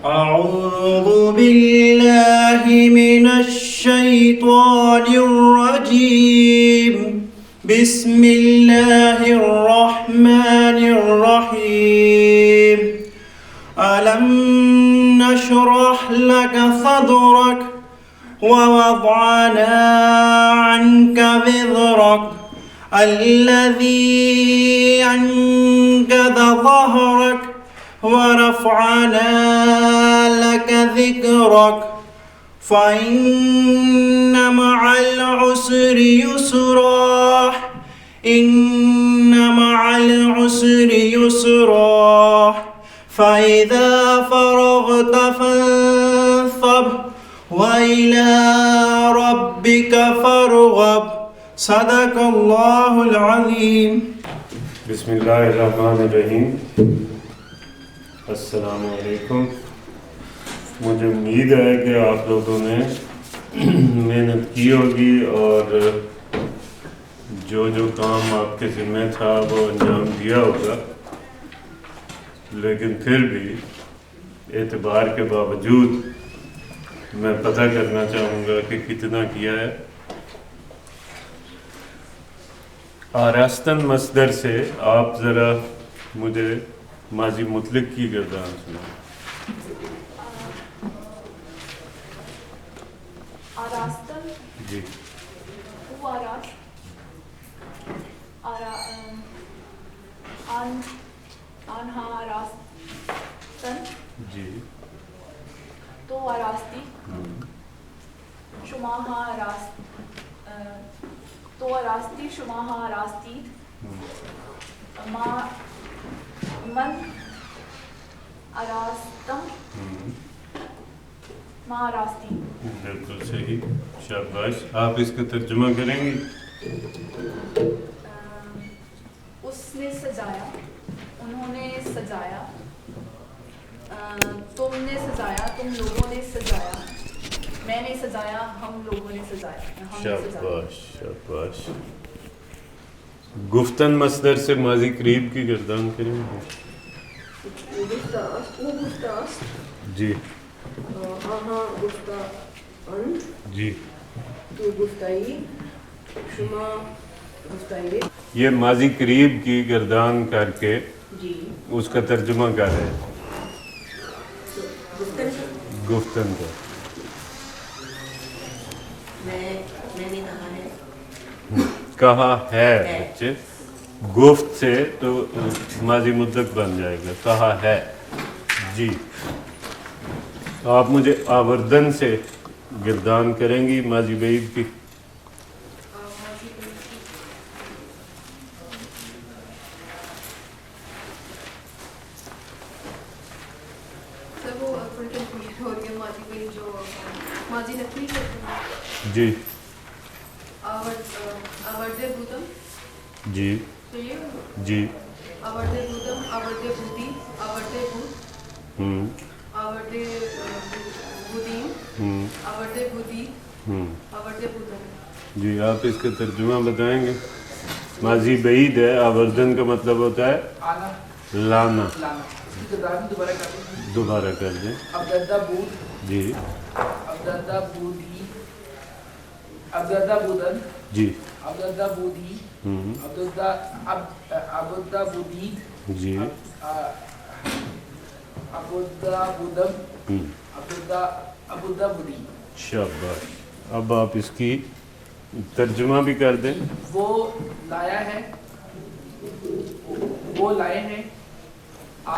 أعوذ بالله من الشيطان الرجيم بسم الله الرحمن الرحيم ألم نشرح لك صدرك ووضعنا عنك وزرك الذي أنقض ظهرك ورفعنا لك ذكرك فإن مع العسر يسرا إن مع العسر يسرا فإذا فرغت فانصب وإلى ربك فارغب صدق اللہ العظیم. بسم اللہ الرحمن الرحیم. السلام علیکم. مجھے امید ہے کہ آپ لوگوں نے محنت کی ہوگی اور جو جو کام آپ کے ذمہ تھا وہ انجام دیا ہوگا، لیکن پھر بھی اعتبار کے باوجود میں پتہ کرنا چاہوں گا کہ کتنا کیا ہے. آراستن مصدر سے آپ ذرا مجھے ماضی مطلق کی گردان سنائیں. آراستن جی. وہ آراست آنہا آراستن جی. تو آراستی شماہا آراست تو آراستی شماہا آراستی من آراستم ما آراستی. بالکل صحیح، شاباش. آپ اس کا ترجمہ کریں گی؟ اس نے سجایا، انہوں نے سجایا، تم نے سجایا، تم لوگوں نے سجایا، میں نے سجایا، ہم لوگوں نے سجایا. شاباش شاباش. گفتن مصدر سے ماضی قریب کی گردان کریں گے. جی جی. یہ ماضی قریب کی گردان کر کے اس کا ترجمہ کر رہے ہیں. گفتن کا کہا ہے بچے. گفت سے تو ماضی مطلق بن جائے گا، کہا ہے. جی. آپ مجھے آوردن سے گردان کریں گی ماضی بعید کی. جی جی جی. آورتے بودم، آورتے بودی، آورتے بود، آورتے بودیم، آورتے بودی، آورتے بودم. جی. آپ اس کا ترجمہ بتائیں گے؟ ماضی بعید ہے، آوردن کا مطلب ہوتا ہے لانا. دوبارہ کر دیں. ابددہ بود. جی. ابددہ بودی، ابددہ بودن. جی. ابددہ بودی، ابددہ بودی. جی. ابددہ بودم، ابددہ بودی. شاباش. اب آپ اس کی ترجمہ بھی کر دیں. وہ لایا ہے، وہ لائے ہیں،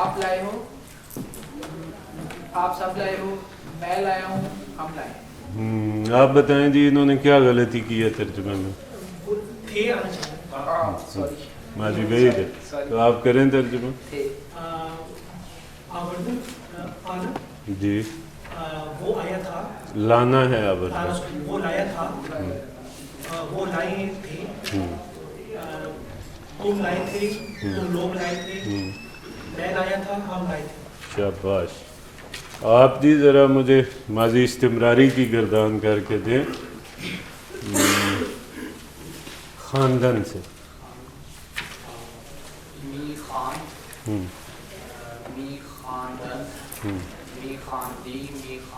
آپ لائے ہو، آپ سب لائے ہو، میں لایا ہوں، ہم لائے ہیں. آپ بتائیں جی انہوں نے کیا غلطی کی ہے ترجمے میں؟ ماضی بعید ہے تو آپ کریں ترجمہ. جی. وہ آیا تھا، لانا ہے آوردن. وہ لایا تھا، وہ لائے تھے، تم لائے تھے، تم لوگ لائے تھے، میں لایا تھا، ہم لائے تھے. شاباش. آپ جی ذرا مجھے ماضی استمراری کی گردان کر کے دیں خاندان سے. می خان، می خاندان، می خان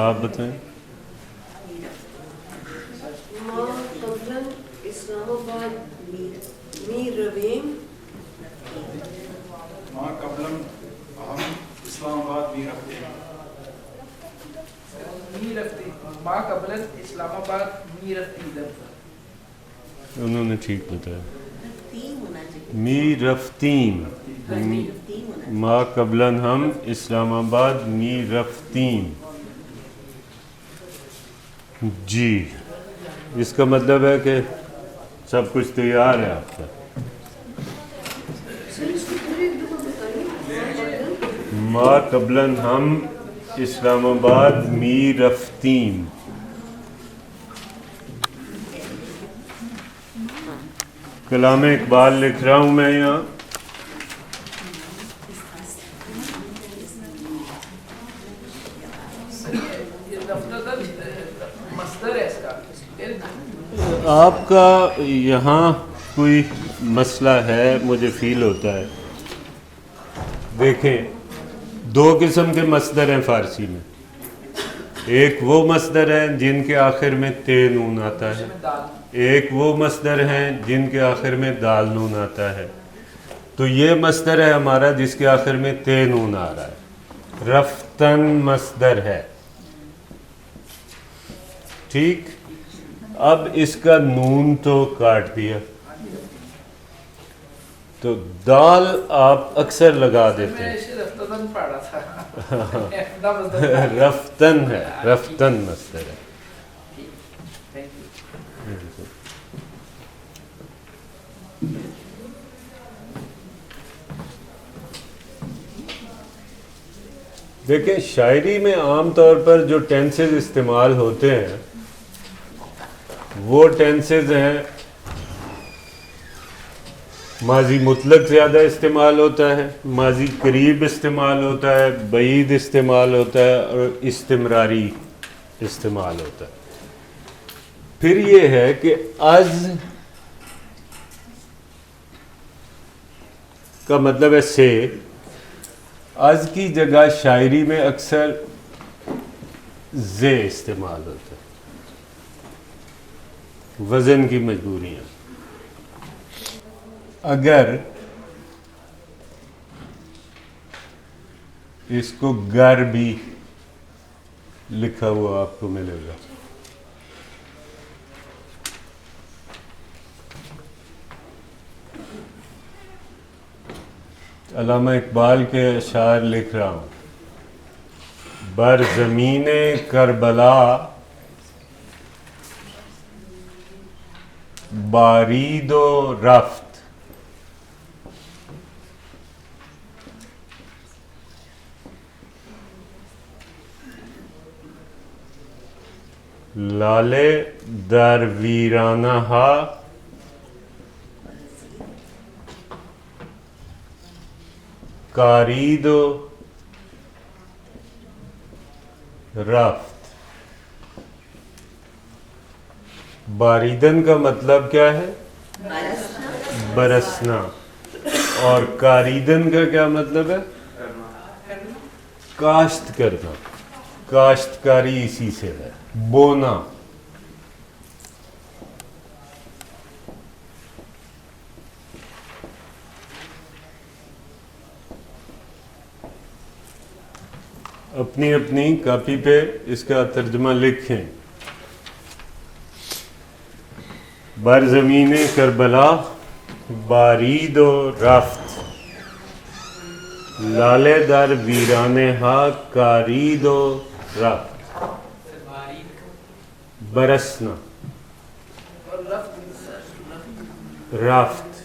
آپ بتائیں. ما قبلن اسلام آباد می رویم ماں قبلم ہم اسلام آباد بھی رکھتے ہیں. می رفتی ماں قبل اسلام آباد می رفتی ادھر. انہوں نے ٹھیک بتایا. تین ہونا چاہیے. می رفتیم تین ہونا ما قبلاً ہم اسلام آباد می رفتیم. جی اس کا مطلب ہے کہ سب کچھ تیار ہے آپ کا. ما قبلاً ہم اسلام آباد می رفتیم. کلام اقبال لکھ رہا ہوں میں یہاں. مصدر ہے اس کا. آپ کا یہاں کوئی مسئلہ ہے مجھے فیل ہوتا ہے. دیکھیں دو قسم کے مصدر ہیں فارسی میں. ایک وہ مصدر ہیں جن کے آخر میں تے نون آتا ہے. ایک وہ مصدر ہیں جن کے آخر میں دال نون آتا ہے. تو یہ مصدر ہے ہمارا جس کے آخر میں تے نون آ رہا ہے. رفتن مصدر ہے. ٹھیک. اب اس کا نون تو کاٹ دیا تو دال آپ اکثر لگا دیتے میں ہیں. اسے رفتن پڑھا تھا. رفتن ہے. رفتن مصدر ہے. دیکھیں شاعری میں عام طور پر جو ٹینسز استعمال ہوتے ہیں وہ ٹینسز ہیں ماضی مطلق زیادہ استعمال ہوتا ہے, ماضی قریب استعمال ہوتا ہے, بعید استعمال ہوتا ہے اور استمراری استعمال ہوتا ہے. پھر یہ ہے کہ از کا مطلب ہے سے. از کی جگہ شاعری میں اکثر زے استعمال ہوتا ہے. وزن کی مجبوریاں. اگر اس کو گر بھی لکھا ہوا آپ کو ملے گا. علامہ اقبال کے اشعار لکھ رہا ہوں. بر زمین کربلا بارید و رفت, لالے در ویرانہ ہا کارید و رفت. باریدن کا مطلب کیا ہے؟ برسنا. اور کاریدن کا کیا مطلب ہے؟ کاشت کرنا. کاشتکاری اسی سے ہے, بونا. اپنی اپنی کاپی پہ اس کا ترجمہ لکھیں. بر زمین کربلا بارید و رفت, لالے در ویرانے ہا کارید و رفت. برسنا, رفت.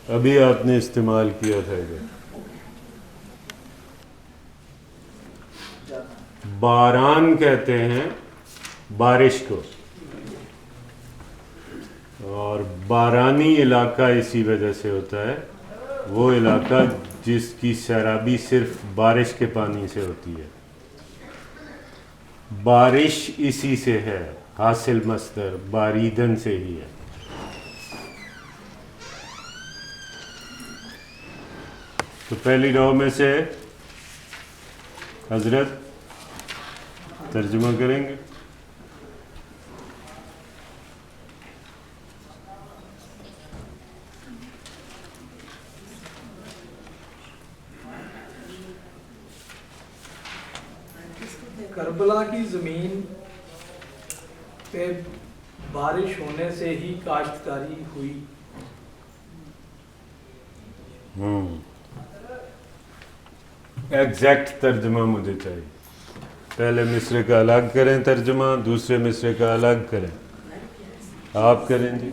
ابھی آپ نے استعمال کیا تھا ادھر. باران کہتے ہیں بارش کو, اور بارانی علاقہ اسی وجہ سے ہوتا ہے, وہ علاقہ جس کی سیرابی صرف بارش کے پانی سے ہوتی ہے. بارش اسی سے ہے, حاصل مصدر باریدن سے ہی ہے. تو پہلی رو میں سے حضرت ترجمہ کریں گے. کربلا کی زمین پہ بارش ہونے سے ہی کاشتکاری ہوئی. ایگزیکٹ ترجمہ مجھے چاہیے. پہلے مصرے کا الگ کریں ترجمہ, دوسرے مصرے کا الگ کریں. آپ کریں جی.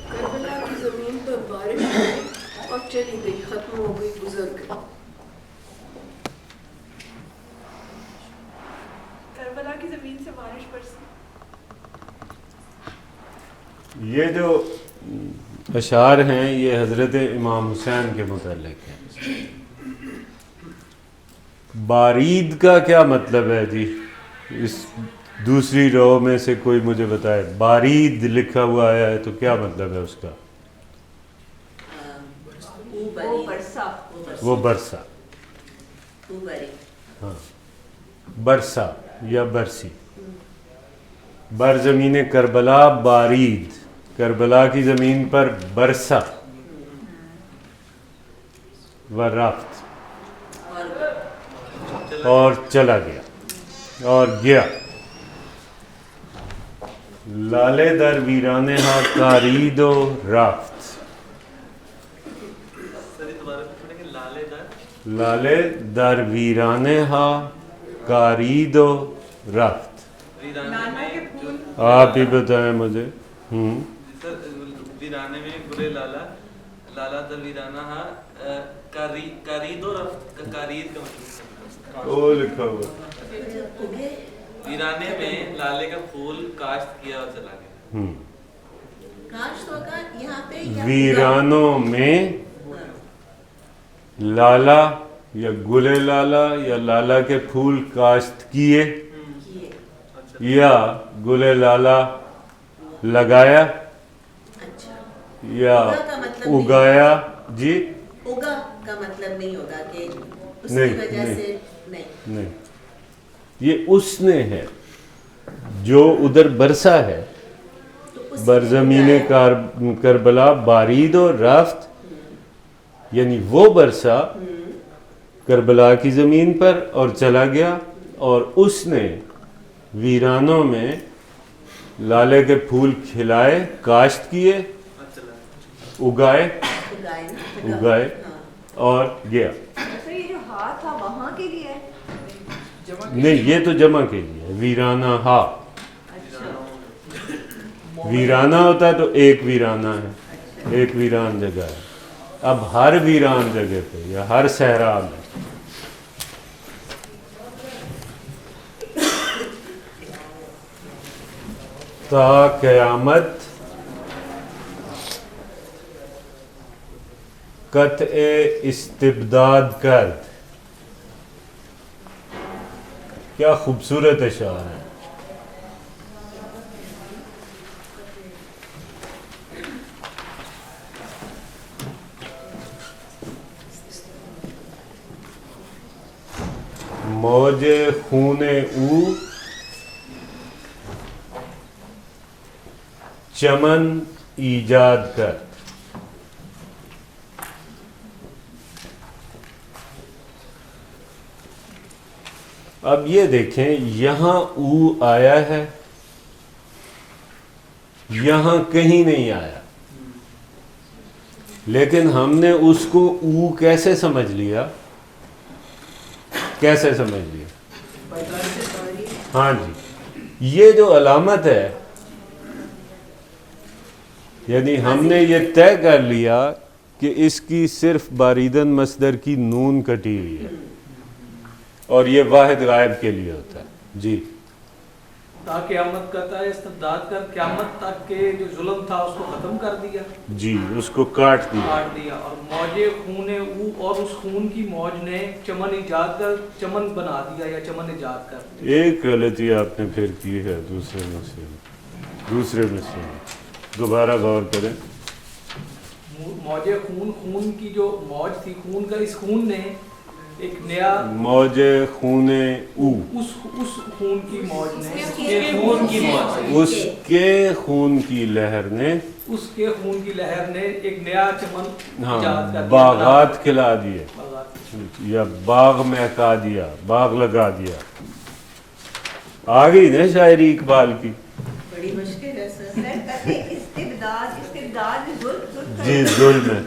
کربلا کی زمین پر بارش ہوئی اور چلی گئی, ختم ہو گئی, گزر گئی. کربلا کی زمین سے بارش برسی. یہ جو اشعار ہیں یہ حضرت امام حسین کے متعلق ہیں. بارید کا کیا مطلب ہے جی؟ اس دوسری رو میں سے کوئی مجھے بتائے. بارید لکھا ہوا آیا ہے تو کیا مطلب ہے اس کا؟ وہ برسا. وہ برسا. ہاں, برسا یا برسی. بر زمین کربلا بارید, کربلا کی زمین پر برسا و رفت اور چلا گیا اور گیا. لالے در ویرانے ہا کارید و رفت. لالے در ویرانے ہا کارید و رفت. آپ ہی بتائیں مجھے. ویرانے میں برے لالا, لالا در ویرانہ ہا کارید و رفت. کارید کا مطلب وہ لکھا ہوا. ویرانے میں لالے کا پھول کاشت کیا اور چلا گیا. کاشت ہوگا یہاں پہ یا ویرانوں میں لالا یا گلے لالا یا لالا کے پھول کاشت کیے یا گلے لالا لگایا اچھا, یا اگایا. جی اگا کا مطلب نہیں ہوگا کہ اس کی نہیں, وجہ نہیں, سے نہیں, یہ اس نے ہے جو ادھر برسا ہے. تو اس برزمین کربلا بارید و رفت, یعنی وہ برسا کربلا کی زمین پر اور چلا گیا, اور اس نے ویرانوں میں لالے کے پھول کھلائے, کاشت کیے, اگائے اور گیا. تو یہ جو ہاتھ تھا وہاں کے لیے ہے. نہیں, یہ تو جمع کے لیے ویرانہ ہا. ویرانہ ہوتا ہے تو ایک ویرانہ ہے, ایک ویران جگہ ہے. اب ہر ویران جگہ پہ یا ہر صحرا میں تا قیامت قطع استبداد کرد. کیا خوبصورت اشعار ہے. موج خون او چمن ایجاد کر. اب یہ دیکھیں, یہاں او آیا ہے, یہاں کہیں نہیں آیا, لیکن ہم نے اس کو او کیسے سمجھ لیا؟ کیسے سمجھ لیا؟ ہاں جی, یہ جو علامت ہے, یعنی ہم نے یہ طے کر لیا کہ اس کی صرف باریدن مصدر کی نون کٹی ہوئی ہے, اور یہ واحد غائب کے لیے ہوتا ہے. جی تا قیامت کرتا ہے استبداد کر, قیامت تک کے جو ظلم تھا اس کو ختم کر دیا, جی, اس کو کاٹ دیا. اور موج خون او, اور اس خون کی موج نے چمن ایجاد کر, چمن بنا دیا یا چمن ایجاد کر. ایک غلطی آپ نے پھر کی ہے دوسرے مصرے میں, دوبارہ غور کریں. موج خون, خون کی جو موج تھی, خون کا, اس خون نے ایک نیا موج خون او، اس خون کی موج نے اس کے خون کی موج سے اس کے خون کی لہر نے، اس کے خون کی لہر نے ایک نیا چمن ہاں ایجاد کر دیا، باغات کھلا دیے باغات۔ یا باغ مہکا دیا، باغ لگا دیا. آ گئی نا شاعری اقبال کی. بڑی مشکل ہے سر. استبداد جی ظلم ہے.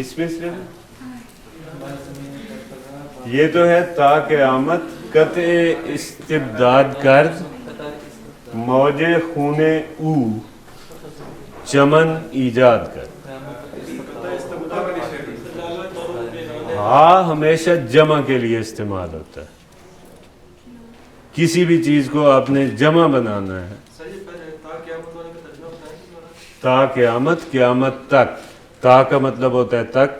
اس میں سے یہ تو ہے تا قیامت قطع استبداد کرد، موج خون او چمن ایجاد کر. ہاں ہمیشہ جمع کے لیے استعمال ہوتا ہے. کسی بھی چیز کو آپ نے جمع بنانا ہے. تا قیامت، قیامت تک. تا کا مطلب ہوتا ہے تک،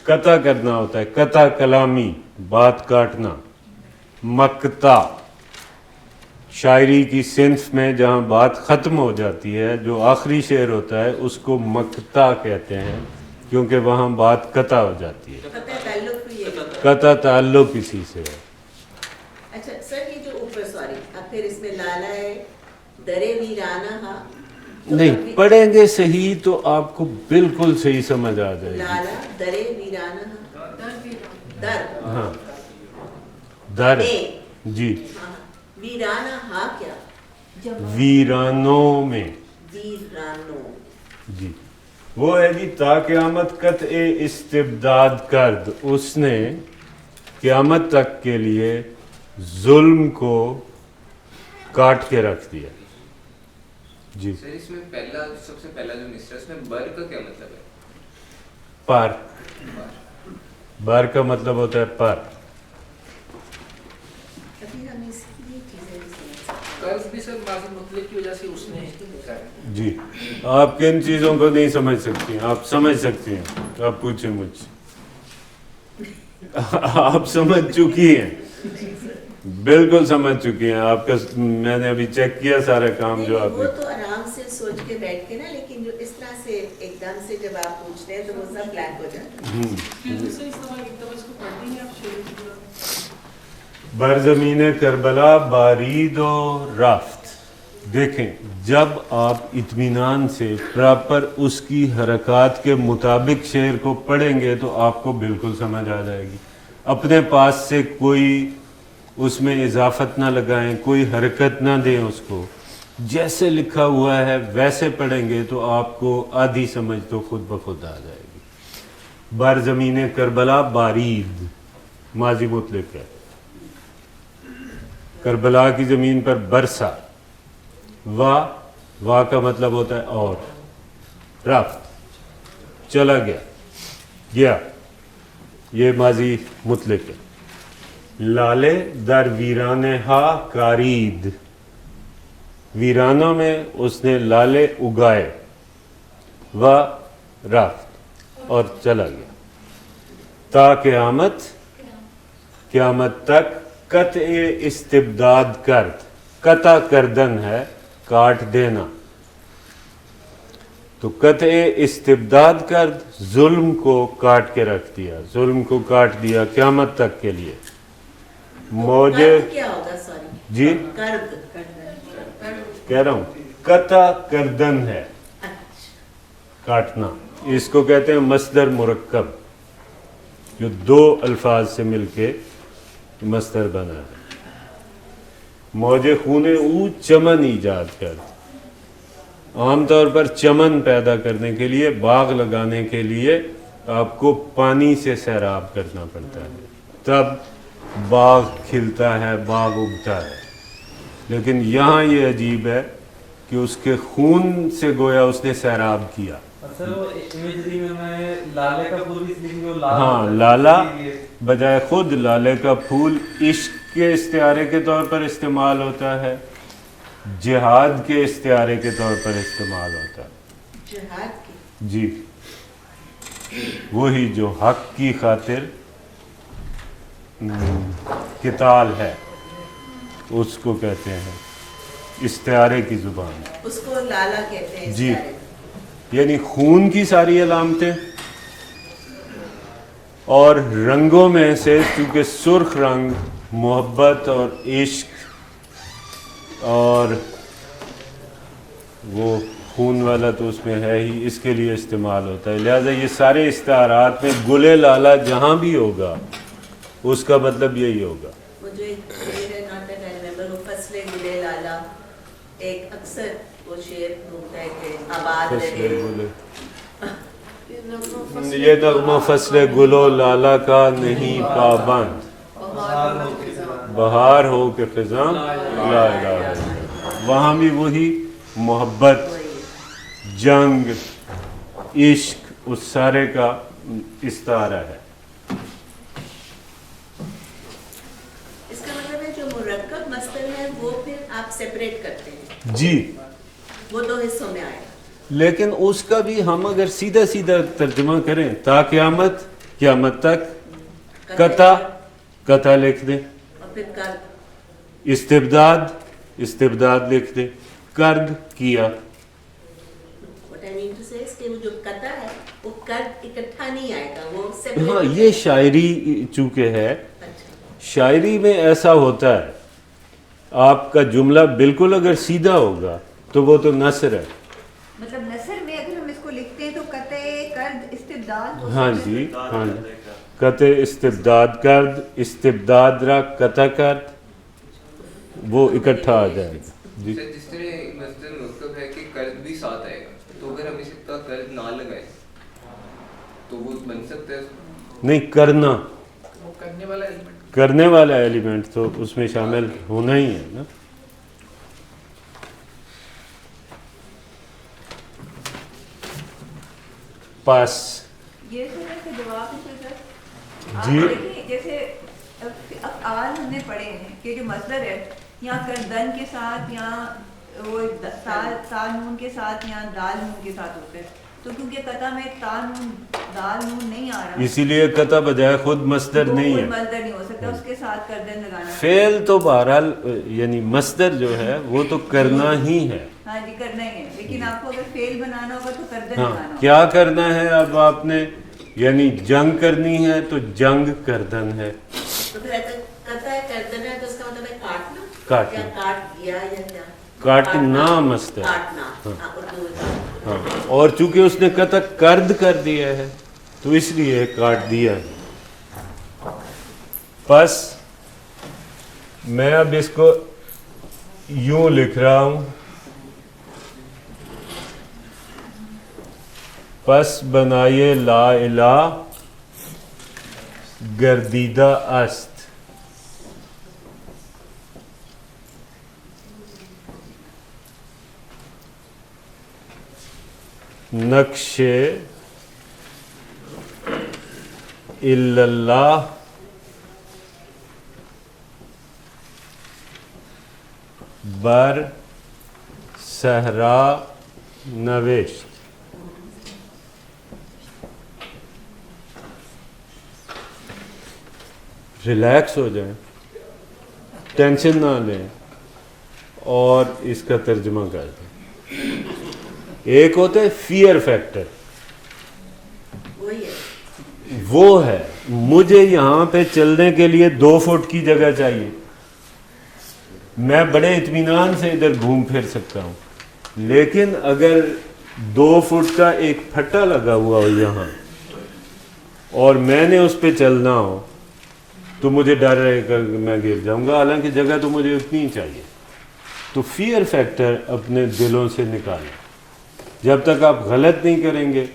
قطع کرنا ہوتا ہے، قطع کلامی، بات کاٹنا. مقطع شاعری کی صنف میں جہاں بات ختم ہو جاتی ہے، جو آخری شعر ہوتا ہے اس کو مقطع کہتے ہیں، کیونکہ وہاں بات قطع ہو جاتی ہے. قطع تعلق اسی سے ہے. اچھا سر یہ جو اوپر سوری اب پھر اس میں لالا ہے درے ویرانہ ہا، نہیں پڑھیں گے صحیح تو آپ کو بالکل صحیح سمجھ آ جائے گی. لالا درے ویرانہ ہا، در ہاں در جی. ویرانہ ہا کیا؟ ویرانوں میں. ویرانوں جی وہ ہے جی تا قیامت قطع استبداد کرد. اس نے قیامت تک کے لیے ظلم کو کاٹ کے رکھ دیا. جی سر اس میں پہلا سب سے پہلا جو مصرع اس میں بر کا کیا مطلب ہے؟ پر. بر کا مطلب ہوتا ہے پر. ابھی ہم اس کی چیزیں نہیں سمجھ سکتے. قرض بھی سر ماضی مطلق کی وجہ سے اس نے جی آپ کن چیزوں کو نہیں سمجھ سکتی ہیں؟ آپ سمجھ سکتی ہیں. آپ پوچھیں مجھ سے. آپ سمجھ چکی ہیں، بالکل سمجھ چکی ہیں. آپ کا میں نے ابھی چیک کیا سارا کام جو آپ وہ نے. تو آرام سے سوچ کے بیٹھ کے نا، لیکن جو اس طرح سے ایک دم سے جب آپ پوچھتے ہیں تو وہ سب بلینک ہو جاتا ہے. بر زمین کربلا بارید و رفت. دیکھیں جب آپ اطمینان سے پراپر اس کی حرکات کے مطابق شعر کو پڑھیں گے تو آپ کو بالکل سمجھ آ جائے گی. اپنے پاس سے کوئی اس میں اضافت نہ لگائیں، کوئی حرکت نہ دیں اس کو. جیسے لکھا ہوا ہے ویسے پڑھیں گے تو آپ کو آدھی سمجھ تو خود بخود آ جائے گی. بر زمین کربلا بارید ماضی مطلق ہے. کربلا کی زمین پر برسا. وا کا مطلب ہوتا ہے اور. رفت چلا گیا، گیا، یہ ماضی مطلق ہے. لالے در ویرانے ہا کارید. ویرانوں میں اس نے لالے اگائے. رفت اور چلا گیا. تا قیامت، قیامت تک قطع استبداد کرد. قطع کردن ہے کاٹ دینا. تو قطع استبداد کرد ظلم کو کاٹ کے رکھ دیا، ظلم کو کاٹ دیا قیامت تک کے لیے. موج قرض کیا ہوگا؟ سوری جی قرض کہہ رہا ہوں قطع کردن ہے کاٹنا. اس کو کہتے ہیں مصدر مرکب، جو دو الفاظ سے مل کے مصدر بنا ہے. موج خون او چمن ایجاد کر. عام طور پر چمن پیدا کرنے کے لیے، باغ لگانے کے لیے آپ کو پانی سے سیراب کرنا پڑتا ہے، تب باغ کھلتا ہے، باغ اگتا ہے. لیکن یہاں یہ عجیب ہے کہ اس کے خون سے گویا اس نے سیراب کیا. ہاں لالا بجائے خود لالے کا پھول عشق کے استعارے کے طور پر استعمال ہوتا ہے، جہاد کے استعارے کے طور پر استعمال ہوتا ہے. جہاد کی جی وہی جو حق کی خاطر قتال ہے اس کو کہتے ہیں استعارے کی زبان. اس کو لالا کہتے ہیں. جی یعنی خون کی ساری علامتیں، اور رنگوں میں سے چونکہ سرخ رنگ محبت اور عشق اور وہ خون والا تو اس میں ہے ہی، اس کے لیے استعمال ہوتا ہے. لہٰذا یہ سارے استعارات میں گل لالا جہاں بھی ہوگا اس کا مطلب یہی ہوگا. مجھے وہ فصل گلے لالا ایک اکثر وہ شعر ہوتا ہے کہ آباد رہے. یہ نغمہ فصل گل و لالا کا نہیں پابند، بہار ہو کے خزاں لا الہ الا اللہ. وہاں بھی وہی محبت، جنگ، عشق، اس سارے کا استعارہ ہے. اس کا مطلب ہے جو مرکب مصدر ہے وہ پھر آپ سیپریٹ کرتے ہیں. جی، وہ دو حصوں میں آئے گا. لیکن اس کا بھی ہم اگر سیدھا سیدھا ترجمہ کریں تا قیامت، قیامت تک، قطع، قطع لکھ دیں، اور پھر کر استبداد، استبداد لکھ دیں، کرد کیا. what I mean to say is کہ وہ جو قطع ہے وہ کرد اکٹھا نہیں آئے گا، وہ ہاں، سیپریٹ. یہ شاعری چونکہ ہے، شاعری میں ایسا ہوتا ہے آپ کا جملہ بالکل اگر سیدھا ہوگا تو وہ تو نثر ہے. مطلب نثر میں اگر ہم اس کو لکھتے ہیں تو قطع کرد استبداد. ہاں جی، ہاں جی، قطع استبداد کرد، استبداد را قطع کرد، وہ اکٹھا آ جائے گا. جی، جس طرح مصدر مرکب ہے کہ قرض بھی ساتھ آئے گا، تو اگر ہم اس کا قرض نہ لگائیں تو وہ بن سکتا ہے. نہیں، کرنا، وہ کرنے والا ایلیمنٹ. کرنے والا ایلیمنٹ تو اس میں شامل ہونا ہی ہے نا. پاس یہ سر جواب ہے سر. جی. دیکھیں جیسے افعال ہم نے پڑھے ہیں کہ جو مصدر ہے یا کردن کے ساتھ یا وہ تا نون کے ساتھ یا دال نون کے ساتھ ہوتے ہیں، تو کیونکہ قطع میں تا نون دال نون نہیں آ رہا، اسی لیے قطع بجائے خود مصدر نہیں ہے. مصدر نہیں ہو سکتا، اس کے ساتھ کردن لگانا. فعل تو بہرحال یعنی مصدر جو ہے وہ تو کرنا ہی ہے. ہاں جی، کرنا ہی ہے، لیکن آپ کو اگر فعل بنانا ہوگا تو کردن ہاں، لگانا ہوگا. کیا کرنا ہے اب آپ نے؟ یعنی جنگ کرنی ہے تو جنگ کردن ہے. تو پھر قطع کردن ہے تو اس کا مطلب ہے کاٹنا. کاٹنا. یا کاٹ دیا یا کیا؟ کاٹنا مصدر. کاٹنا. اردو میں. ہاں، اور چونکہ اس نے قطع کرد کر دیا ہے تو اس لیے کاٹ دیا ہے. پس میں اب اس کو یوں لکھ رہا ہوں، پس بنائے لا الہ گردیدہ است. نقش اللہ بر صحرا نوشت. ریلیکس ہو جائیں، ٹینشن نہ لیں اور اس کا ترجمہ کر دیں. ایک ہوتا ہے فیئر فیکٹر، وہ ہے مجھے یہاں پہ چلنے کے لیے 2 فٹ کی جگہ چاہیے، میں بڑے اطمینان سے ادھر گھوم پھر سکتا ہوں. لیکن اگر 2 فٹ کا ایک پھٹا لگا ہوا ہو یہاں اور میں نے اس پہ چلنا ہو تو مجھے ڈر رہے گا کہ میں گر جاؤں گا، حالانکہ جگہ تو مجھے اتنی ہی چاہیے. تو فیئر فیکٹر اپنے دلوں سے نکالیں. جب تک آپ غلط نہیں کریں گے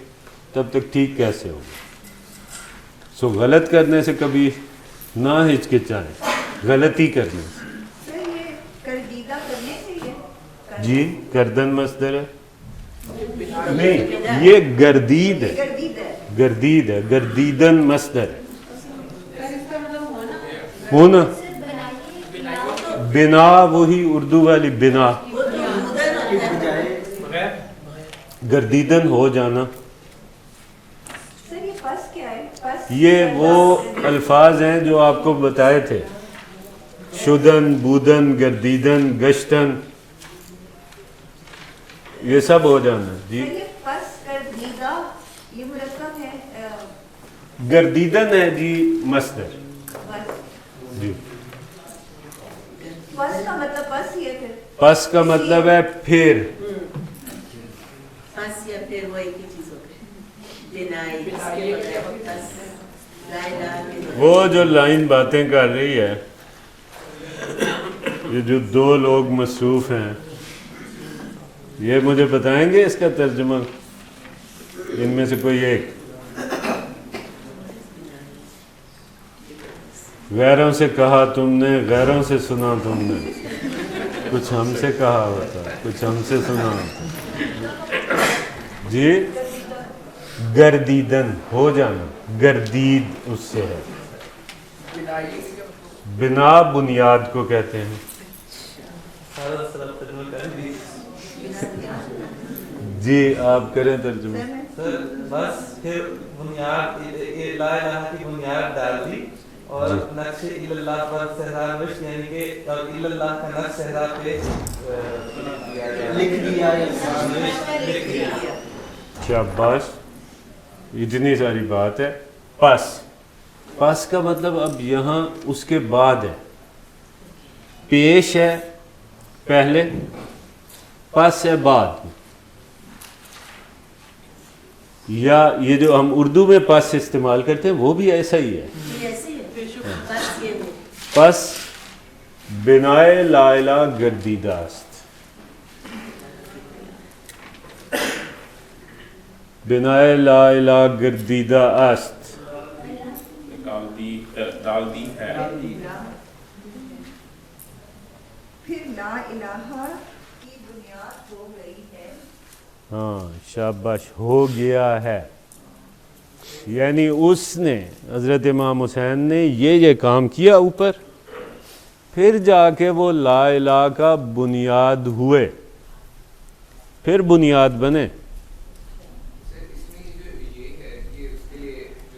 تب تک ٹھیک کیسے ہوگا؟ سو غلط کرنے سے کبھی نہ ہچکچائیں، غلطی کرنے سے. سر یہ کردیدہ کرنے سے یہ جی، کردن مصدر ہے. نہیں، یہ گردید ہے، گردید ہے. گردید ہے، گردیدن مصدر ہے. ہونا، بنا، وہی اردو والی بنا، گردیدن ہو جانا. سر یہ پس کیا ہے؟ پس یہ وہ الفاظ ہیں جو آپ کو بتائے تھے، شدن، بودن، گردیدن، گشتن، یہ سب ہو جانا. جی، سر یہ پس یہ مرکب ہے گردیدن ہے جی مصدر بس جی. بس کا مطلب بس ہی ہے پھر. پس کا مطلب ہے پھر. بس یا پھر وہ ایک ہی چیز ہو گئی. بنائی اس کے مطلب بس لا الہ الا وہ جو لائن باتیں کر رہی ہے یہ جو دو لوگ مصروف ہیں یہ مجھے بتائیں گے اس کا ترجمہ ان میں سے کوئی ایک. غیروں سے کہا تم نے غیروں سے سنا تم نے کچھ ہم سے کہا ہوتا کچھ ہم سے سنا ہوتا جی. گردیدن ہو جانا گردید اس سے ہے. بنا بنیاد کو کہتے ہیں. جی آپ کریں ترجمہ. سر بس پھر بنیاد لا الہ کی بنیاد ڈال دی اور نقش اللہ پر صحرا نوشت یعنی کہ اللہ کا نقش صحرا پہ لکھ دیا. شاباش اتنی ساری بات ہے. پس پس کا مطلب اب یہاں اس کے بعد ہے. پیش ہے پہلے پس ہے بعد میں. یا یہ جو ہم اردو میں پس استعمال کرتے ہیں وہ بھی ایسا ہی ہے. پس بنائے لا الہ گردیدہ است. بنائے لا الہ گردیدہ است. ڈال دی ہے. پھر لا الہ کی بنیاد ہو گئی ہے. ہاں شاباش ہو گیا ہے. یعنی اس نے حضرت امام حسین نے یہ کام کیا اوپر پھر جا کے وہ لا الہ کا بنیاد ہوئے پھر بنیاد بنے.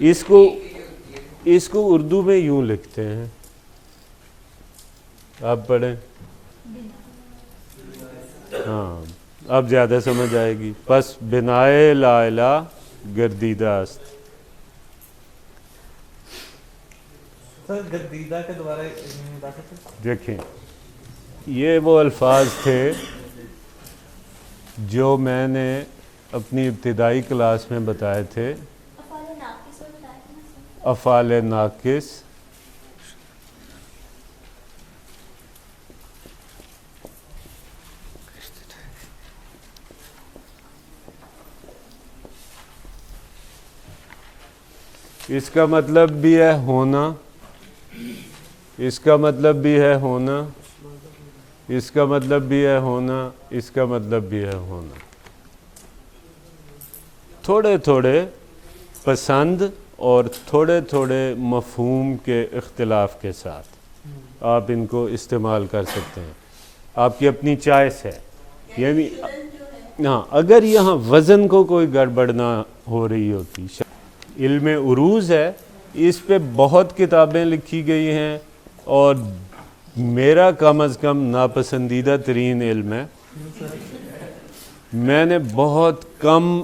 اس کو اردو میں یوں لکھتے ہیں آپ پڑھیں. ہاں اب زیادہ سمجھ آئے گی. پس بنائے لا الہ گردیدہ است. گردیدہ کے دوبارہ دیکھیں یہ وہ الفاظ تھے جو میں نے اپنی ابتدائی کلاس میں بتائے تھے. افعال ناقص اس کا مطلب بھی ہے ہونا. اس کا مطلب بھی ہے ہونا. اس کا مطلب بھی ہے ہونا. اس کا مطلب بھی ہے ہونا. تھوڑے تھوڑے پسند اور تھوڑے تھوڑے مفہوم کے اختلاف کے ساتھ آپ ان کو استعمال کر سکتے ہیں. آپ کی اپنی چوائس ہے. یعنی ہاں اگر یہاں وزن کو کوئی گڑبڑ نہ ہو رہی ہوتی. علم عروض ہے اس پہ بہت کتابیں لکھی گئی ہیں اور میرا کم از کم ناپسندیدہ ترین علم ہے. میں نے بہت کم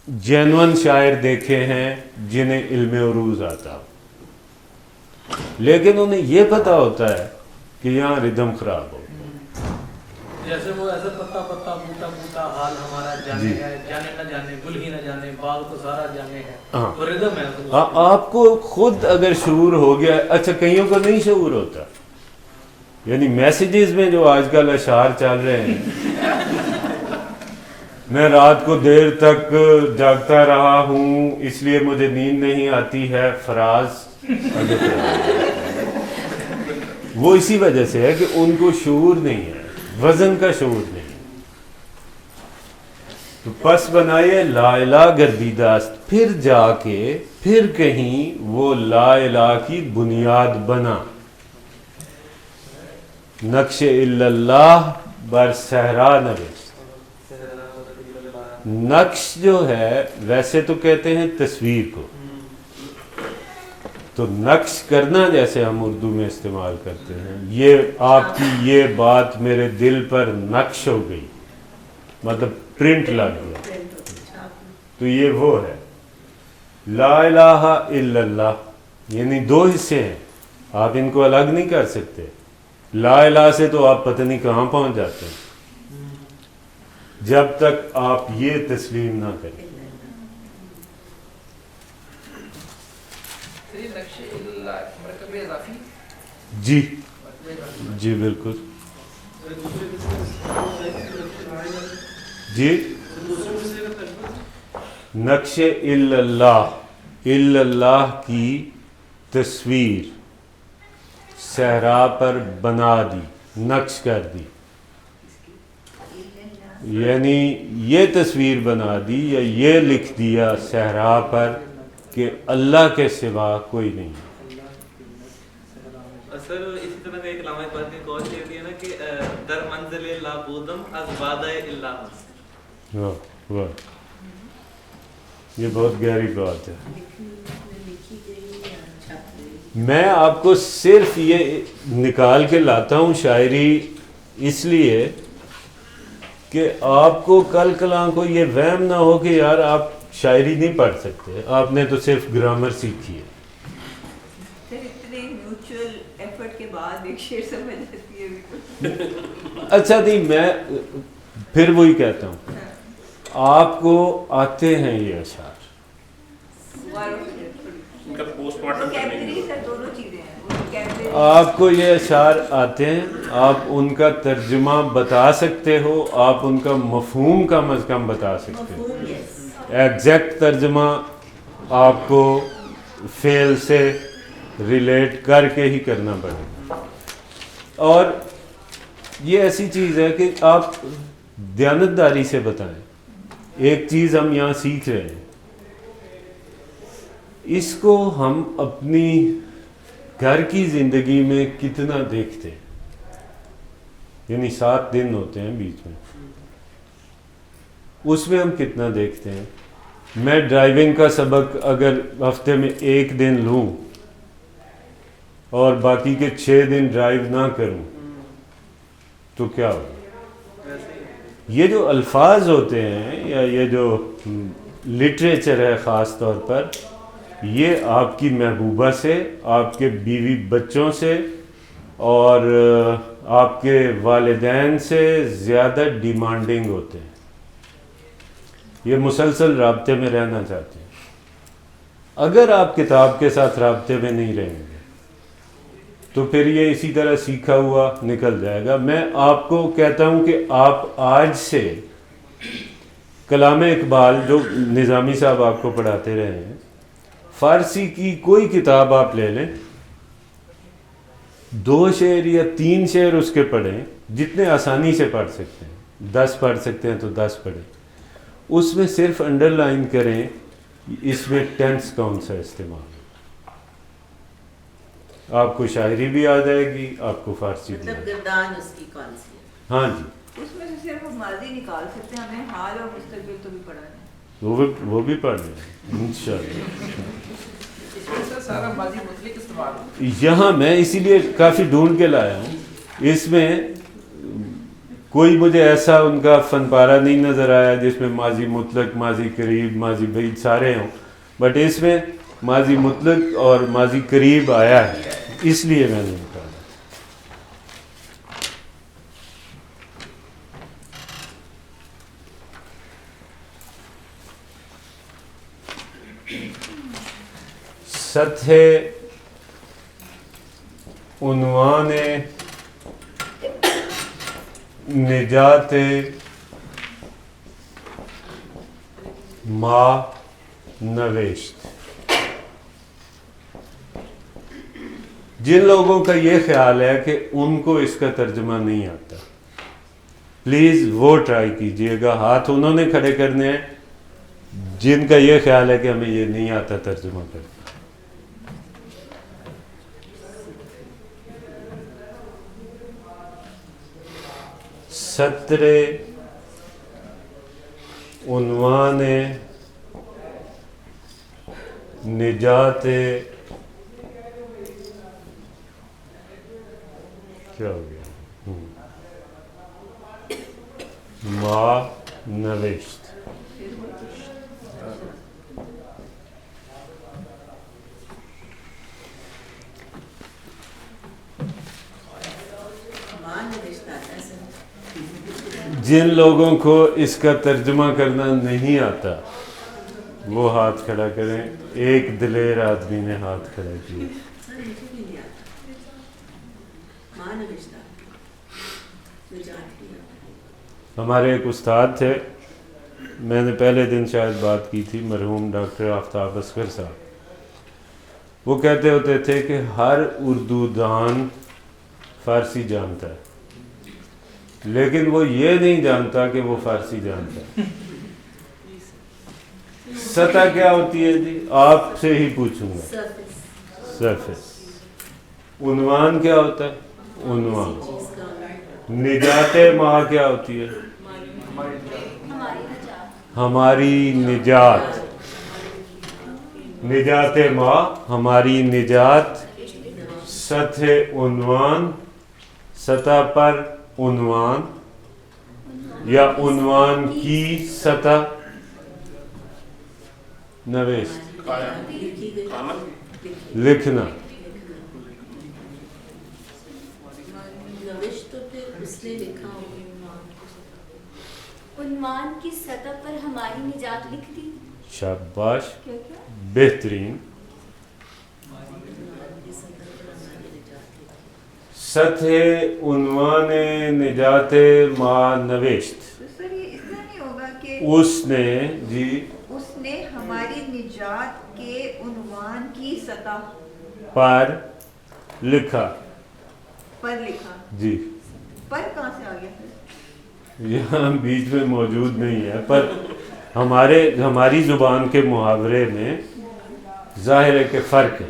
جینون شاعر دیکھے ہیں جنہیں علم عروض آتا لیکن انہیں یہ پتہ ہوتا ہے کہ یہاں ردم خراب ہو. جیسے وہ ایسا پتا پتا بوٹا بوٹا حال ہمارا جانے ہے جانے نہ جانے گل ہی نہ جانے باغ تو سارا جانے ہے تو ردم ہے. آپ کو خود اگر شعور ہو گیا. اچھا کئیوں کو نہیں شعور ہوتا. یعنی میسیجز میں جو آج کل اشعار چل رہے ہیں میں رات کو دیر تک جاگتا رہا ہوں اس لیے مجھے نیند نہیں آتی ہے فراز وہ اسی وجہ سے ہے کہ ان کو شعور نہیں ہے وزن کا شعور نہیں. تو پس بنائے لا الہ گردیدہ است. پھر جا کے پھر کہیں وہ لا الہ کی بنیاد بنا. نقش اللہ بر صحرا نوشت. نقش جو ہے ویسے تو کہتے ہیں تصویر کو تو نقش کرنا جیسے ہم اردو میں استعمال کرتے ہیں. یہ آپ کی یہ بات میرے دل پر نقش ہو گئی مطلب پرنٹ لگ گیا. تو یہ وہ ہے لا الہ الا اللہ، یعنی دو حصے ہیں، آپ ان کو الگ نہیں کر سکتے. لا الہ سے تو آپ پتہ نہیں کہاں پہنچ جاتے ہیں جب تک آپ یہ تسلیم نہ کریں. نقش اللہ مرکب اضافی. جی جی بالکل جی. نقش اللہ کی تصویر صحرا پر بنا دی، نقش کر دی، یعنی یہ تصویر بنا دی یا یہ لکھ دیا صحرا پر کہ اللہ کے سوا کوئی نہیں. سر اسی طرح ایک علامہ اقبال نے قول یہ ہے نا کہ در منزل لا بودم از بادۂ اللہ. واہ، یہ بہت گہری بات ہے. میں آپ کو صرف یہ نکال کے لاتا ہوں شاعری اس لیے کہ آپ کو کل کلاں کو یہ وہم نہ ہو کہ یار آپ شاعری نہیں پڑھ سکتے، آپ نے تو صرف گرامر سیکھی ہے. اتنے میوچل ایفرٹ کے بعد ایک شعر سمجھ آتی ہے. اچھا نہیں، میں پھر وہی کہتا ہوں، آپ کو آتے ہیں یہ اشعار، آپ کو یہ اشعار آتے ہیں، آپ ان کا ترجمہ بتا سکتے ہو، آپ ان کا مفہوم کم از کم بتا سکتے ہو. ایگزیکٹ ترجمہ آپ کو فعل سے ریلیٹ کر کے ہی کرنا پڑے گا. اور یہ ایسی چیز ہے کہ آپ دیانتداری سے بتائیں. ایک چیز ہم یہاں سیکھ رہے ہیں، اس کو ہم اپنی گھر کی زندگی میں کتنا دیکھتے ہیں، یعنی 7 دن ہوتے ہیں بیچ میں، اس میں ہم کتنا دیکھتے ہیں. میں ڈرائیونگ کا سبق اگر ہفتے میں 1 دن لوں اور باقی کے 6 دن ڈرائیو نہ کروں تو کیا ہوگا؟ یہ جو الفاظ ہوتے ہیں یا یہ جو لٹریچر ہے خاص طور پر، یہ آپ کی محبوبہ سے، آپ کے بیوی بچوں سے اور آپ کے والدین سے زیادہ ڈیمانڈنگ ہوتے ہیں. یہ مسلسل رابطے میں رہنا چاہتے ہیں. اگر آپ کتاب کے ساتھ رابطے میں نہیں رہیں گے تو پھر یہ اسی طرح سیکھا ہوا نکل جائے گا. میں آپ کو کہتا ہوں کہ آپ آج سے کلام اقبال جو نظامی صاحب آپ کو پڑھاتے رہے ہیں، فارسی کی کوئی کتاب آپ لے لیں، 2 شعر یا 3 شعر اس کے پڑھیں، جتنے آسانی سے پڑھ سکتے ہیں. 10 پڑھ سکتے ہیں تو 10 پڑھیں. اس میں صرف انڈر لائن کریں اس میں ٹینس کون سا استعمال. آپ کو شاعری بھی آ جائے گی، آپ کو فارسی بھی. مطلب گردان اس کی کون سی ہے؟ ہاں جی، اس میں سے صرف ہم ماضی نکال سکتے ہیں، ہمیں حال اور مستقبل تو بھی پڑھانا ہے. وہ بھی پڑھ لیں انشاءاللہ. اس میں سے سارا ماضی مطلق استعمال ہو. یہاں میں اسی لیے کافی ڈھونڈ کے لایا ہوں. اس میں کوئی مجھے ایسا ان کا فن پارہ نہیں نظر آیا جس میں ماضی مطلق، ماضی قریب، ماضی بعید سارے ہوں، بٹ اس میں ماضی مطلق اور ماضی قریب آیا ہے، اس لیے میں نے نکالا. سطح عنوان نجات ما نوشت. جن لوگوں کا یہ خیال ہے کہ ان کو اس کا ترجمہ نہیں آتا، پلیز وہ ٹرائی کیجئے گا. ہاتھ انہوں نے کھڑے کرنے ہیں جن کا یہ خیال ہے کہ ہمیں یہ نہیں آتا ترجمہ کرنا. سطر عنوان نجات کیا ہو گیا ما نوشت. جن لوگوں کو اس کا ترجمہ کرنا نہیں آتا وہ ہاتھ کھڑا کریں. ایک دلیر آدمی نے ہاتھ کھڑا کیا. ہمارے ایک استاد تھے, میں نے پہلے دن شاید بات کی تھی, مرحوم ڈاکٹر آفتاب اصغر صاحب. وہ کہتے ہوتے تھے کہ ہر اردو دان فارسی جانتا ہے, لیکن وہ یہ نہیں جانتا کہ وہ فارسی جانتا ہے. سطح کیا ہوتی ہے جی؟ آپ سے ہی پوچھوں گا. سرفس. عنوان کیا ہوتا ہے؟ عنوان. نجات ماں کیا ہوتی ہے؟ ہماری نجات. نجات ماں ہماری نجات. سطح عنوان, سطح پر عنوان یا عنوان کی سطح. نوشت لکھنا. عنوان کی سطح پر ہماری نجات لکھ دی. شاباش, بہترین. سطح عنوان نجات ما نوشت. سر یہ اس طرح نہیں ہوگا کہ اس نے جی اس نے ہماری نجات کے عنوان کی سطح پر لکھا. پر لکھا. جی پر کہاں سے آ گیا؟ یہاں بیچ میں موجود نہیں ہے, پر ہماری زبان کے محاورے میں ظاہر ہے کہ فرق ہے.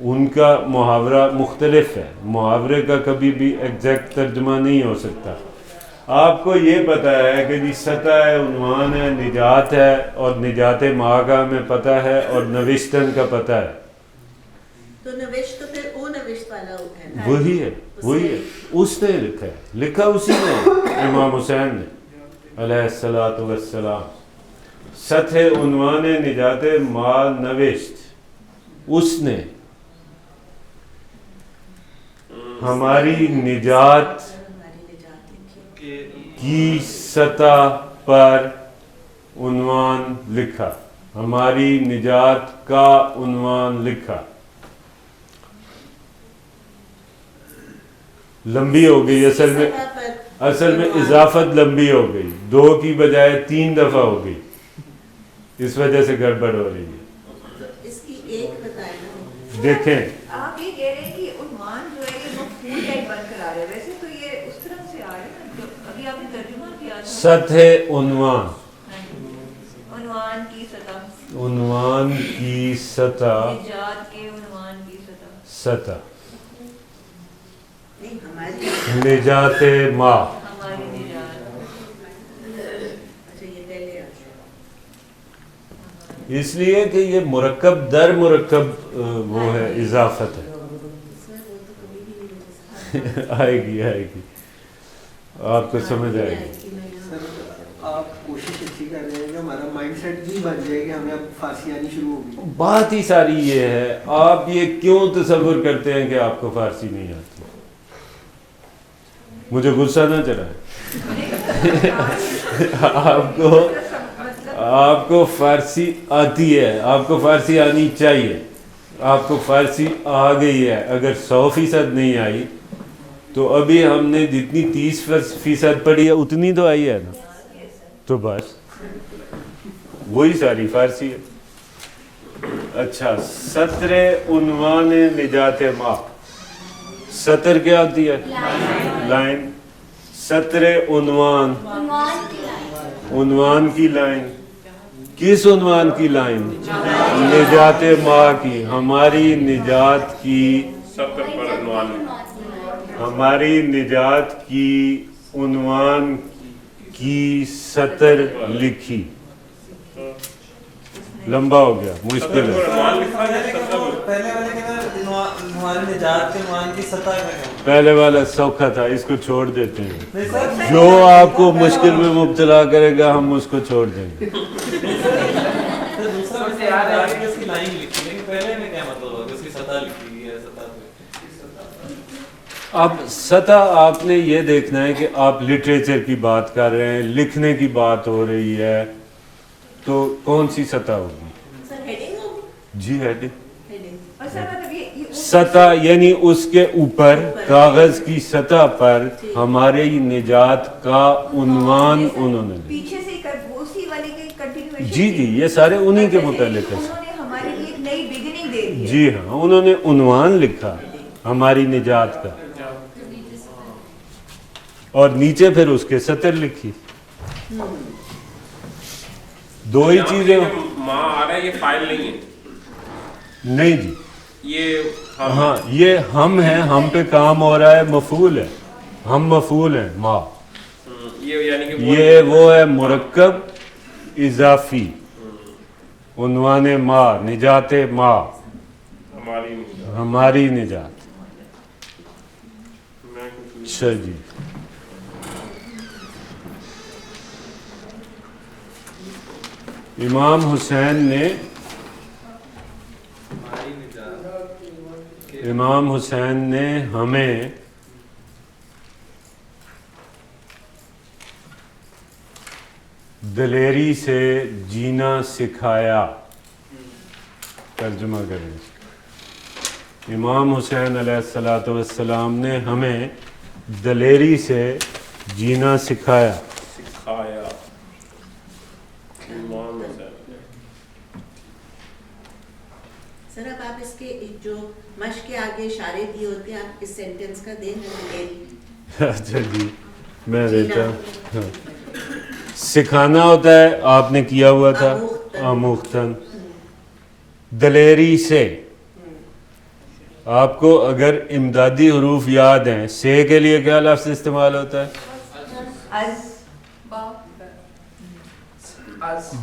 ان کا محاورہ مختلف ہے. محاورے کا کبھی بھی ایگزیکٹ ترجمہ نہیں ہو سکتا. آپ کو یہ پتہ ہے کہ جی سطح ہے, عنوان ہے, نجات ہے, اور نجات ماں کا ہمیں پتہ ہے, اور نوشتن کا پتہ ہے. تو نوشت تو پھر او نوشت والا ہے. وہی ہے, وہی ہے. اس نے لکھا ہے, لکھا اسی نے, امام حسین نے علیہ الصلاۃ والسلام. سطح عنوان نجات ماں نوشت. اس نے ہماری نجات کی سطح پر عنوان لکھا. ہماری نجات کا عنوان لکھا. لمبی ہو گئی اصل میں اضافت لمبی ہو گئی, 2 کی بجائے 3 دفعہ ہو گئی, اس وجہ سے گڑبڑ ہو رہی ہے. اس کی ایک بتائیں. دیکھیں آپ یہ کہہ رہے ہیں کہ عنوان جو ہے یہ مفعول ٹائپ بن کر آ رہا ہے, ویسے تو یہ اس طرح سے آ رہا ہے نا, ابھی آپ نے ترجمہ کیا تھا. سطح عنوان, عنوان کی سطح, عنوان کی سطح, نجات کے عنوان کی سطح. سطح نجات ماں. ہماری نجات. اچھا یہ پہلے اس لیے کہ یہ مرکب در مرکب وہ ہے, اضافت ہے. آئے گی آپ کو سمجھ آئے گی. آپ کوشش اچھی کر رہے ہیں کہ ہمارا مائنڈ سیٹ بھی بن جائے کہ ہمیں اب فارسی آنی شروع ہوگی. بات ہی ساری یہ ہے, آپ یہ کیوں تصور کرتے ہیں کہ آپ کو فارسی نہیں آتی؟ مجھے غصہ نہ چڑھائے. آپ کو فارسی آتی ہے, آپ کو فارسی آنی چاہیے, آپ کو فارسی آ گئی ہے. اگر 100% نہیں آئی تو ابھی ہم نے جتنی 30% پڑھی ہے اتنی تو آئی ہے نا, تو بس وہی ساری فارسی ہے. اچھا, سطر عنوان نجات ماں. سطر کیا ہوتی ہے؟ لائن. سطر عنوان, عنوان کی لائن. کس عنوان کی لائن؟ نجات ماں کی. ہماری نجات کی سطر پر عنوان, ہماری نجات کی عنوان کی سطر لکھی. لمبا ہو گیا, مشکل ہے. پہلے والا سوکھا تھا, اس کو چھوڑ دیتے ہیں. جو آپ کو مشکل میں مبتلا کرے گا ہم اس کو چھوڑ دیں گے. اب سطح آپ نے یہ دیکھنا ہے کہ آپ لٹریچر کی بات کر رہے ہیں, لکھنے کی بات ہو رہی ہے, تو کون سی سطح ہوگی؟ سر ہیڈنگ ہوگی. جی ہیڈنگ. اور سر مطلب یہ سطح یعنی اس کے اوپر کاغذ کی سطح پر ہماری نجات کا عنوان انہوں نے. پیچھے سے اسی والے کے کنٹینیویشن. جی جی, یہ سارے انہی کے متعلق ہے. انہوں نے ہمارے لیے ایک نئی بگننگ دے دی ہے. جی ہاں, انہوں نے عنوان لکھا ہماری نجات کا, اور نیچے پھر اس کے سطر لکھی. دو ہی چیزیں. ماں آ رہا ہے, یہ فائل نہیں ہے. نہیں جی, یہ ہاں یہ ہم ہیں, ہم پہ کام ہو رہا ہے, مفعول ہے, ہم مفعول ہیں ماں. یعنی کہ یہ وہ ہے مرکب اضافی, عنوان ماں, نجات ماں, ہماری نجات. اچھا جی, امام حسین نے ہمیں دلیری سے جینا سکھایا. ترجمہ کریں. امام حسین علیہ الصلوۃ والسلام نے ہمیں دلیری سے جینا سکھایا. سر اب آپ اس کے جو مشق کے آگے اشارے دیے ہوتے ہیں, آپ اس سینٹینس کا دیں گے. اچھا جی, میں دیتا ہوں. سکھانا ہوتا ہے, آپ نے کیا ہوا تھا آموختن. دلیری سے, آپ کو اگر امدادی حروف یاد ہیں, سے کے لیے کیا لفظ استعمال ہوتا ہے؟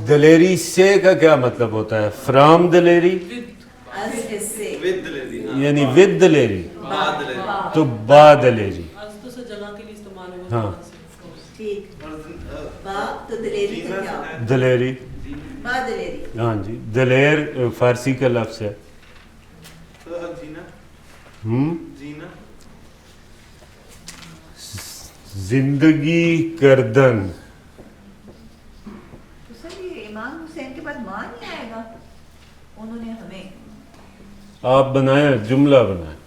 دلیری سے کا کیا مطلب ہوتا ہے؟ فرام دلیری یعنی ود دلیری, تو با دلیری. ہاں دلیری, ہاں جی, دلیر فارسی کا لفظ ہے. زندگی کردن. تو سر یہ امام حسین کے بعد ماں نہیں آئے گا؟ انہوں نے ہمیں, آپ بنائیں, جملہ بنائیں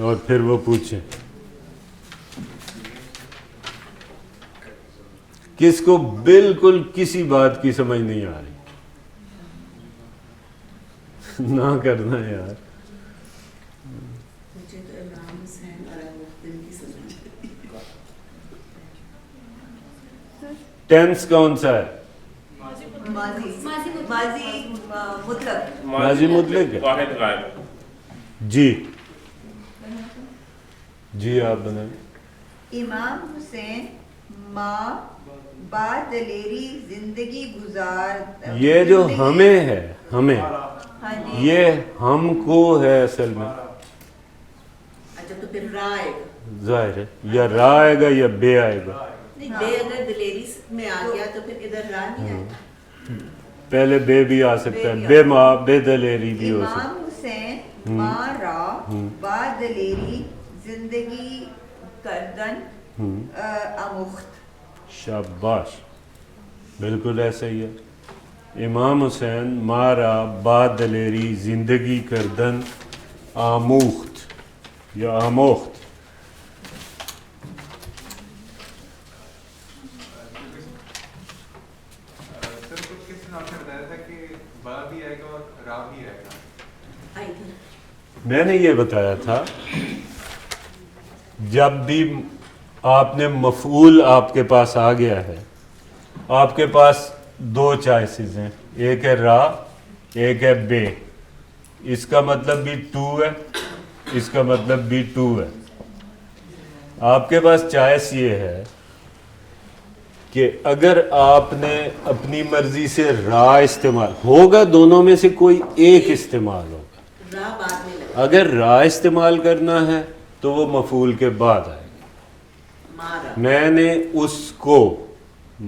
اور پھر وہ پوچھیں. کس کو بالکل کسی بات کی سمجھ نہیں آ رہی؟ نہ کرنا یار. ٹینس کون سا ہے؟ ماضی مطلق ہے. جی جی, آپ بنائیں. امام حسین ماں با دلیری زندگی گزار. یہ جو ہمیں ہے, ہمیں, یہ ہم کو ہے اصل میں. اچھا, تو پھر را آئے گا. ظاہر ہے, یا را آئے گا یا بے آئے گا. بے اگر دلیری میں آ گیا تو پھر ادھر را نہیں آئے گا. پہلے بے بھی آ سکتا ہے, بے ماں, بے دلیری بھی ہو سکتا ہے. امام حسین ماں را با دلیری زندگی کردن آموخت. شاباش, بالکل ایسا ہی ہے. امام حسین مارا با دلیری زندگی کردن آموخت یا آموخت. میں نے یہ بتایا تھا, جب بھی آپ نے مفعول آپ کے پاس آ گیا ہے, آپ کے پاس دو چوائسز ہیں, ایک ہے را, ایک ہے بے. اس کا مطلب بھی ٹو ہے, اس کا مطلب بھی ٹو ہے. آپ کے پاس چوائس یہ ہے کہ اگر آپ نے اپنی مرضی سے را استعمال ہوگا, دونوں میں سے کوئی ایک استعمال ہوگا. اگر را استعمال کرنا ہے تو وہ مفعول کے بعد آئے گا. میں نے اس کو,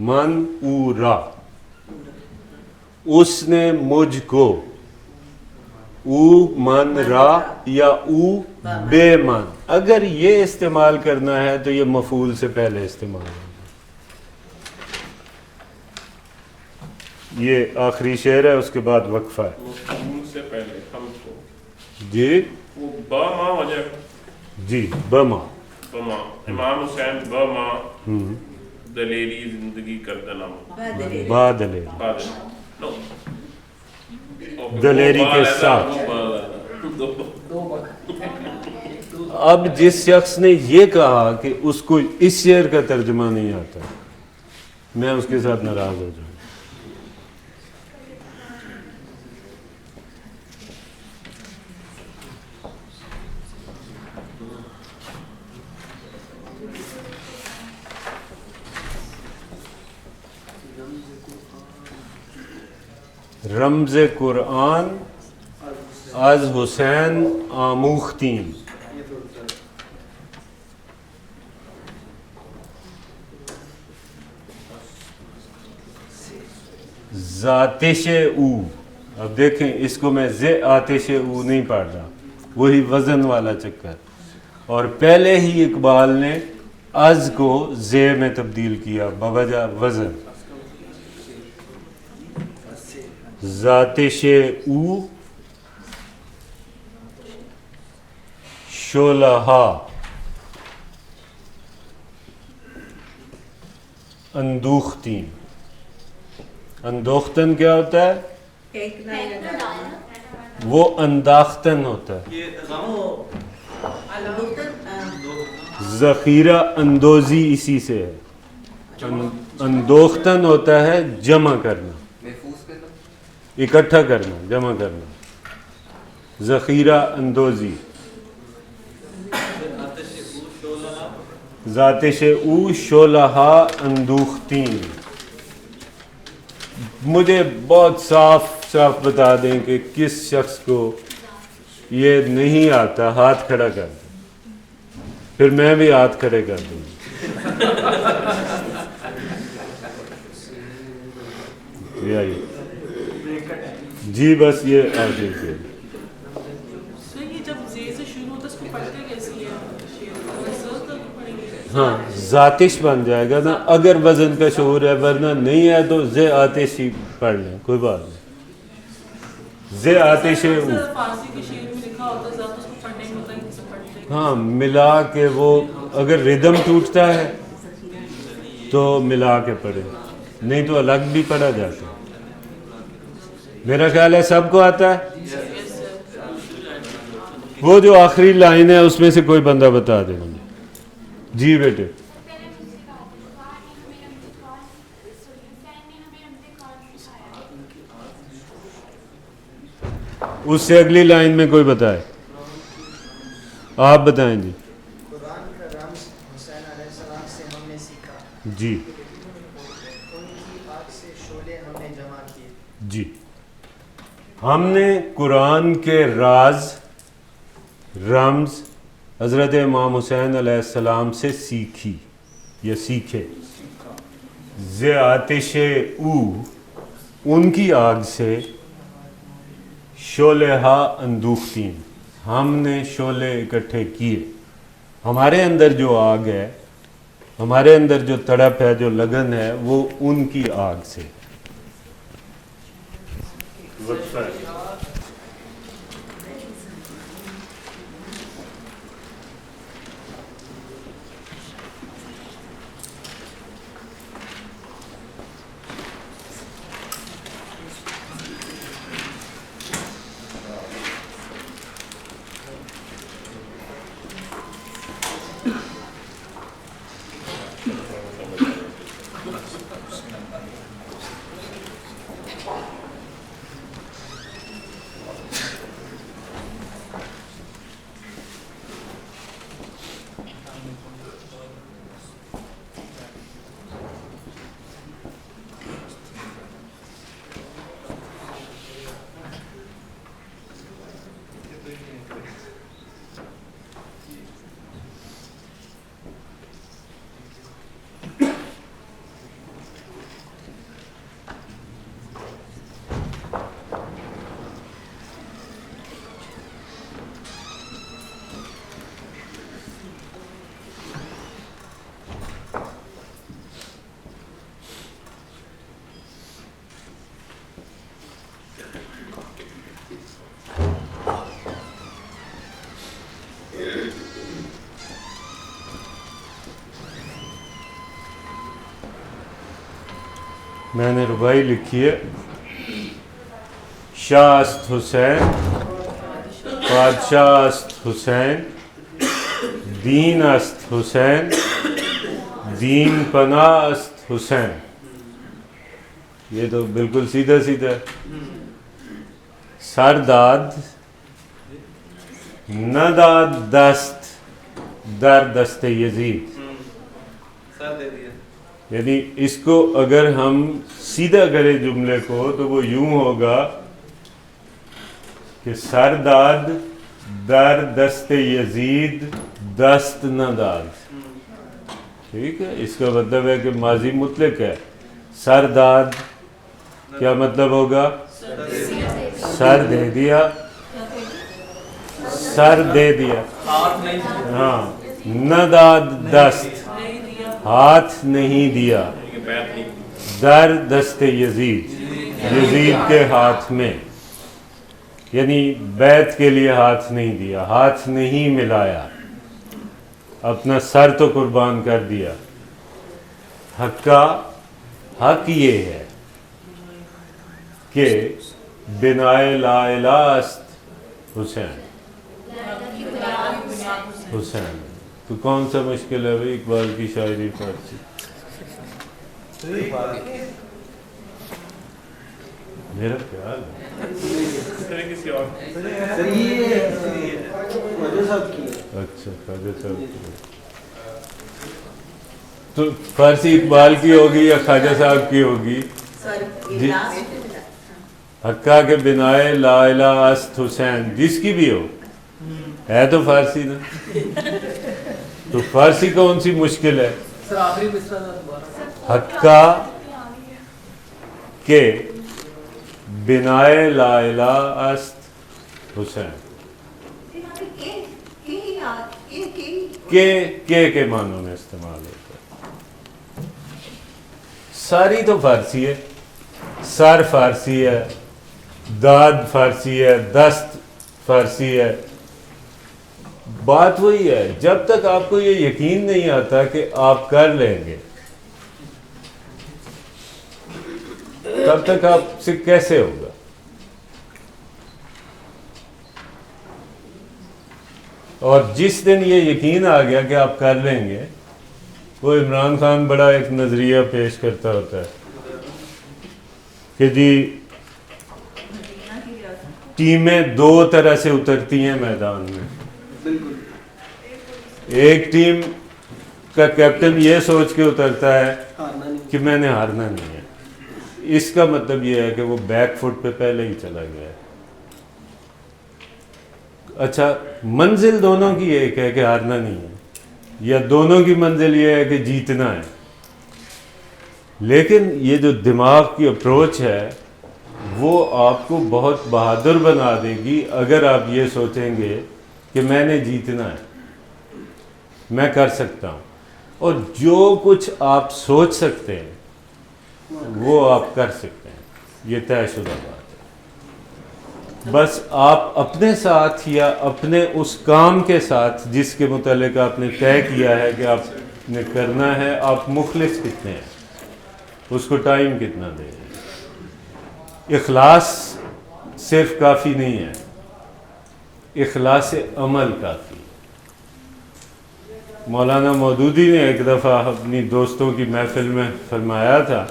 من او را, اس نے مجھ کو, او من را یا او بے مان. اگر یہ استعمال کرنا ہے تو یہ مفعول سے پہلے استعمال ہوگا. یہ آخری شعر ہے, اس کے بعد وقفہ ہے. مفعول سے پہلے ہم کو جی وہ با ما وجہ جی بما بما امام حسین بما دلیری زندگی کردنا بادلے دلیری کے ساتھ. اب جس شخص نے یہ کہا کہ اس کو اس شعر کا ترجمہ نہیں آتا, میں اس کے ساتھ ناراض ہو جاؤں. رمز قرآن از حسین آموختیم. ذاتش او, اب دیکھیں اس کو میں ز آتش او نہیں پڑھ رہا, وہی وزن والا چکر. اور پہلے ہی اقبال نے از کو ز میں تبدیل کیا بوجہ وزن. ذاتش او شولہا اندوختین. اندوختن کیا ہوتا ہے؟ وہ انداختن ہوتا ہے. ذخیرہ اندوزی اسی سے ہے. اندوختن ہوتا ہے جمع کرنا, اکٹھا کرنا, جمع کرنا. ذخیرہ اندوزی. ذاتش او شولہا اندوختین. مجھے بہت صاف صاف بتا دیں کہ کس شخص کو یہ نہیں آتا, ہاتھ کھڑا کر دیں, پھر میں بھی ہاتھ کھڑے کر دوں. جی بس یہ آگے سے ہاں ذاتش بن جائے گا نا, اگر وزن کا شعور ہے, ورنہ نہیں ہے تو ز آتش ہی پڑھ لیں, کوئی بات نہیں. ز آتش ہاں ملا کے, وہ اگر ردم ٹوٹتا ہے تو ملا کے پڑھے, نہیں تو الگ بھی پڑھا جاتا ہے. میرا خیال ہے سب کو آتا ہے. وہ جو آخری لائن ہے اس میں سے کوئی بندہ بتا دے مجھے. جی بیٹے, اس سے اگلی لائن میں کوئی بتائے, آپ بتائیں. جی قرآن کا رمز حسین علیہ السلام سے ہم نے سیکھا. جی ان کی آگ سے شعلے ہم نے جمع کیے. جی ہم نے قرآن کے راز رمز حضرت امام حسین علیہ السلام سے سیکھی یا سیکھے. ز آتش او ان کی آگ سے, شولہا اندوختین ہم نے شعلے اکٹھے کیے. ہمارے اندر جو آگ ہے, ہمارے اندر جو تڑپ ہے, جو لگن ہے, وہ ان کی آگ سے. میں نے ربائی لکھی ہے. شاہ است حسین، بادشاہ است حسین، دین است حسین، دین پناہ است حسین. یہ تو بالکل سیدھا سیدھا ہے. سرداد نداد دست در دست یزید. سر دے دیا. یعنی اس کو اگر ہم سیدھا کریں جملے کو تو وہ یوں ہوگا کہ سرداد در دست یزید دست نہ داد. ٹھیک ہے، اس کا مطلب ہے کہ ماضی مطلق ہے. سرداد کیا مطلب ہوگا؟ سر دے دیا، سر دے دیا. ہاں، نہ داد دست، ہاتھ نہیں دیا. در دست یزید، یزید کے ہاتھ میں، یعنی بیعت کے لیے ہاتھ نہیں دیا، ہاتھ نہیں ملایا، اپنا سر تو قربان کر دیا. حق کا حق یہ ہے کہ بنائے لا الہ است حسین. حسین تو کون سا مشکل ہے بھائی؟ اقبال کی شاعری پڑھتی. میرا خیال ہے اچھا خواجہ صاحب کی. تو فارسی اقبال کی ہوگی یا خواجہ صاحب کی ہوگی؟ جی، حقا کے بنائے لا الہ است حسین، جس کی بھی ہو، ہے تو فارسی نا. تو فارسی کون سی مشکل ہے؟ سر آخری مصرع دوبارہ. حقا کے بنائے لا الہ است حسین. کے معنوں میں استعمال ہوتا ہے. ساری تو فارسی ہے، سر فارسی ہے، داد فارسی ہے، دست فارسی ہے. بات وہی ہے، جب تک آپ کو یہ یقین نہیں آتا کہ آپ کر لیں گے تب تک آپ سے کیسے ہوگا؟ اور جس دن یہ یقین آ گیا کہ آپ کر لیں گے، وہ عمران خان بڑا ایک نظریہ پیش کرتا ہوتا ہے کہ جی ٹیمیں دو طرح سے اترتی ہیں میدان میں. ایک ٹیم کا کیپٹن یہ سوچ کے اترتا ہے کہ میں نے ہارنا نہیں ہے. اس کا مطلب یہ ہے کہ وہ بیک فٹ پہ پہلے ہی چلا گیا ہے. اچھا، منزل دونوں کی ایک ہے کہ ہارنا نہیں ہے، یا دونوں کی منزل یہ ہے کہ جیتنا ہے. لیکن یہ جو دماغ کی اپروچ ہے وہ آپ کو بہت بہادر بنا دے گی اگر آپ یہ سوچیں گے کہ میں نے جیتنا ہے، میں کر سکتا ہوں. اور جو کچھ آپ سوچ سکتے ہیں وہ آپ کر سکتے ہیں، یہ طے شدہ بات ہے. بس آپ اپنے ساتھ یا اپنے اس کام کے ساتھ جس کے متعلق آپ نے طے کیا ہے کہ آپ نے کرنا ہے، آپ مخلص کتنے ہیں، اس کو ٹائم کتنا دیں. اخلاص صرف کافی نہیں ہے، اخلاص عمل کافی. مولانا مودودی نے ایک دفعہ اپنی دوستوں کی محفل میں فرمایا تھا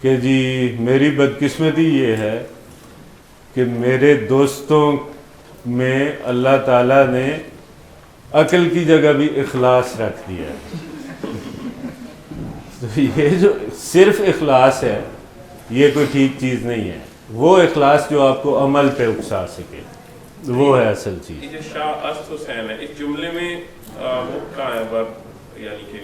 کہ جی میری بدقسمتی یہ ہے کہ میرے دوستوں میں اللہ تعالیٰ نے عقل کی جگہ بھی اخلاص رکھ دیا ہے. تو یہ جو صرف اخلاص ہے یہ کوئی ٹھیک چیز نہیں ہے. وہ اخلاص جو آپ کو عمل پہ اکسا سکے وہ ہے اصل چیز. یہ جو شاہ است حسین ہے، اس جملے میں وہ کہاں ہے ورب، یعنی کہ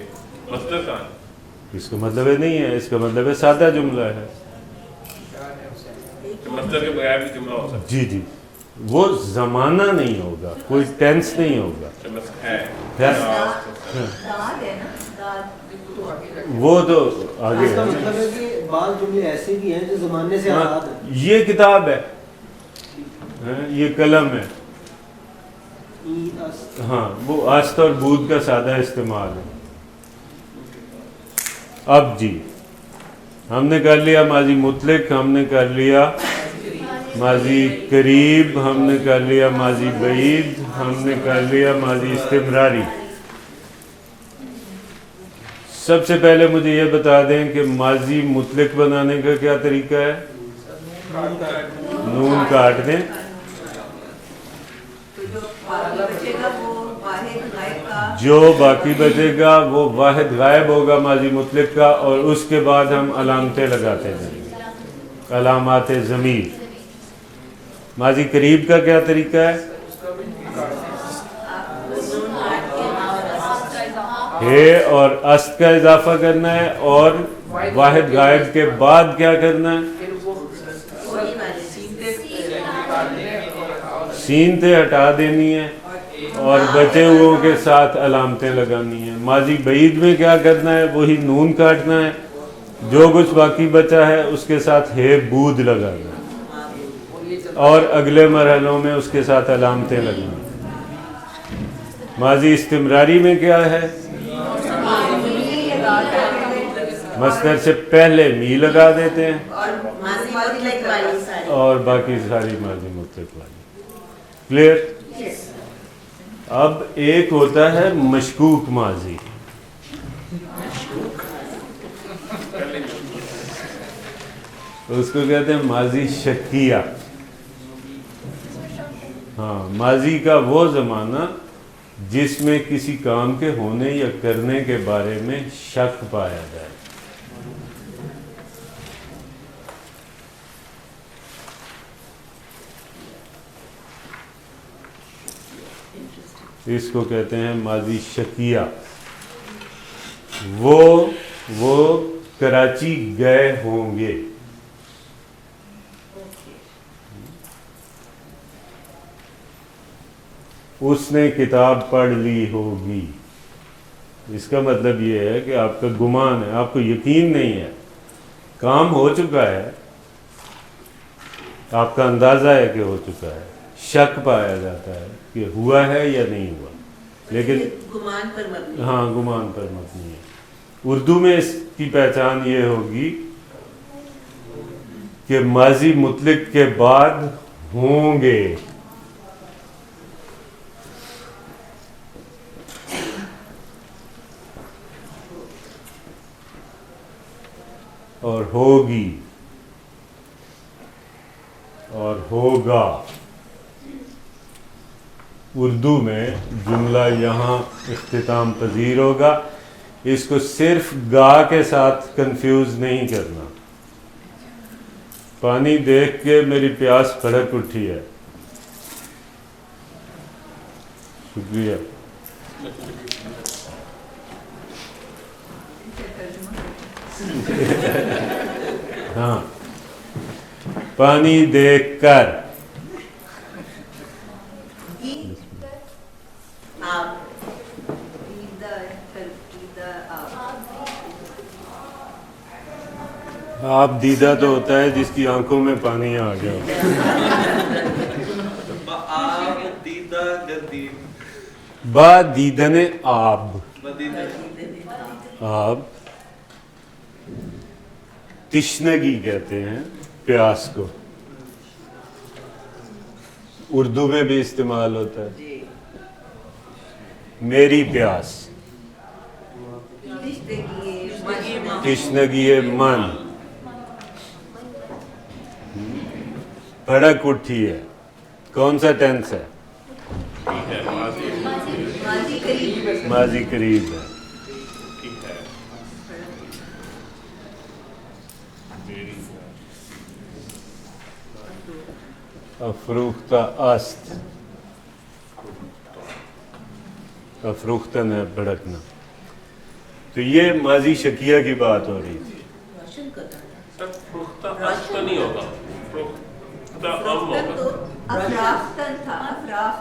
مصدر کہاں ہے؟ اس کا مطلب نہیں ہے، اس کا مطلب ہے سادہ جملہ ہے. مصدر کے بغیر بھی جملہ ہو سکتا جی جی، وہ زمانہ نہیں ہوگا، کوئی ٹینس نہیں ہوگا. وہ تو آگے اس کا مطلب ہے کہ بعض جملے ایسے بھی ہیں جو زمانے سے آزاد ہیں. یہ کتاب ہے، یہ قلم ہے. ہاں، وہ است اور بود کا سادہ استعمال ہے. اب جی ہم نے کر لیا ماضی مطلق، ہم نے کر لیا ماضی قریب، ہم نے کر لیا ماضی بعید، ہم نے کر لیا ماضی استمراری۔ سب سے پہلے مجھے یہ بتا دیں کہ ماضی مطلق بنانے کا کیا طریقہ ہے؟ نون کاٹ دیں، جو باقی بچے گا وہ واحد غائب ہوگا ماضی مطلق کا، اور اس کے بعد ہم علامتیں لگاتے ہیں، علامات ضمیر۔ ماضی قریب کا کیا طریقہ ہے؟ ہے اور است کا اضافہ کرنا ہے، اور واحد غائب کے بعد کیا کرنا ہے؟ سین تے ہٹا دینی ہے اور بچے ہوئے کے ساتھ علامتیں لگانی ہیں۔ ماضی بعید میں کیا کرنا ہے؟ وہی نون کاٹنا ہے، جو کچھ باقی بچا ہے اس کے ساتھ ہے بود لگانا ہے، اور اگلے مرحلوں میں اس کے ساتھ علامتیں لگانی۔ ماضی استمراری میں کیا ہے؟ مصدر سے پہلے می لگا دیتے ہیں اور باقی ساری ماضی مطلق والی۔ کلیئر؟ اب ایک ہوتا ہے مشکوک ماضی، اس کو کہتے ہیں ماضی شکیہ۔ ہاں، ماضی کا وہ زمانہ جس میں کسی کام کے ہونے یا کرنے کے بارے میں شک پایا جائے۔ اس کو کہتے ہیں ماضی شکیہ۔ وہ کراچی گئے ہوں گے، اس نے کتاب پڑھ لی ہوگی۔ اس کا مطلب یہ ہے کہ آپ کا گمان ہے، آپ کو یقین نہیں ہے، کام ہو چکا ہے، آپ کا اندازہ ہے کہ ہو چکا ہے، شک پایا جاتا ہے کہ ہوا ہے یا نہیں ہوا، لیکن گمان پر مبنی۔ ہاں، گمان پر مبنی ہے۔ اردو میں اس کی پہچان یہ ہوگی کہ ماضی مطلق کے بعد ہوں گے، اور ہوگی اور ہوگا۔ اردو میں جملہ یہاں اختتام پذیر ہوگا، اس کو صرف گا کے ساتھ کنفیوز نہیں کرنا۔ پانی دیکھ کے میری پیاس بھڑک اٹھی ہے۔ شکریہ۔ ہاں، پانی دیکھ کر، آپ دیدہ تو ہوتا ہے جس کی آنکھوں میں پانی آ گیا۔ با دیدن آب، آب تشنگی کہتے ہیں پیاس کو، اردو میں بھی استعمال ہوتا ہے۔ میری پیاس، تشنگی من، بھڑک اٹھی ہے، کون سا ٹینس ہے؟ ماضی قریب ہے۔ افروختہ است، افروختن ہے بھڑکنا۔ تو یہ ماضی شکیہ کی بات ہو رہی تھی۔ نہیں ہوگا،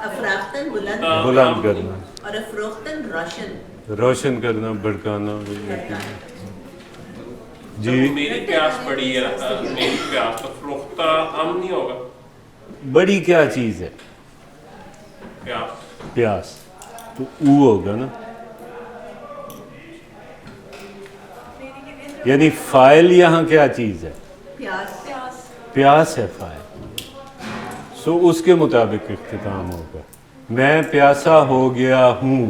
افراختن بلند کرنا اور افروختن روشن، روشن کرنا، بھڑکانا۔ جی، میری پیاس بڑی ہے، میری پیاس تو فروختہ ام نہیں ہوگا۔ بڑی کیا چیز ہے؟ پیاس، پیاس تو او ہوگا نا۔ یعنی فائل یہاں کیا چیز ہے؟ پیاس. پیاس ہے فائل. سو اس کے مطابق اختتام ہوگا. میں پیاسا ہو گیا ہوں.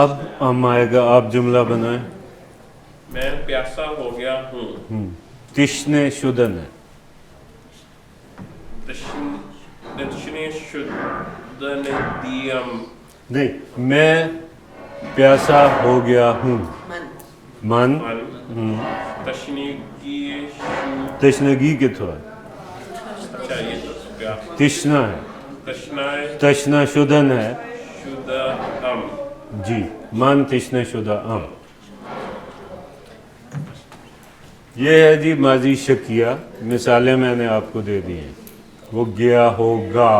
اب ہم آئے گا, آپ جملہ بنائیں. میں پیاسا ہو گیا ہوں. تشنے شدن ہے. تشنے شدن نہیں, میں پیاسا ہو گیا ہوں. من تشنگی کے تھوڑا تشنا ہے. تشنا شدن ہے. جی, من تشنا شدہ ام. یہ ہے جی ماضی شکیہ. مثالیں میں نے آپ کو دے دی ہیں. وہ گیا ہوگا,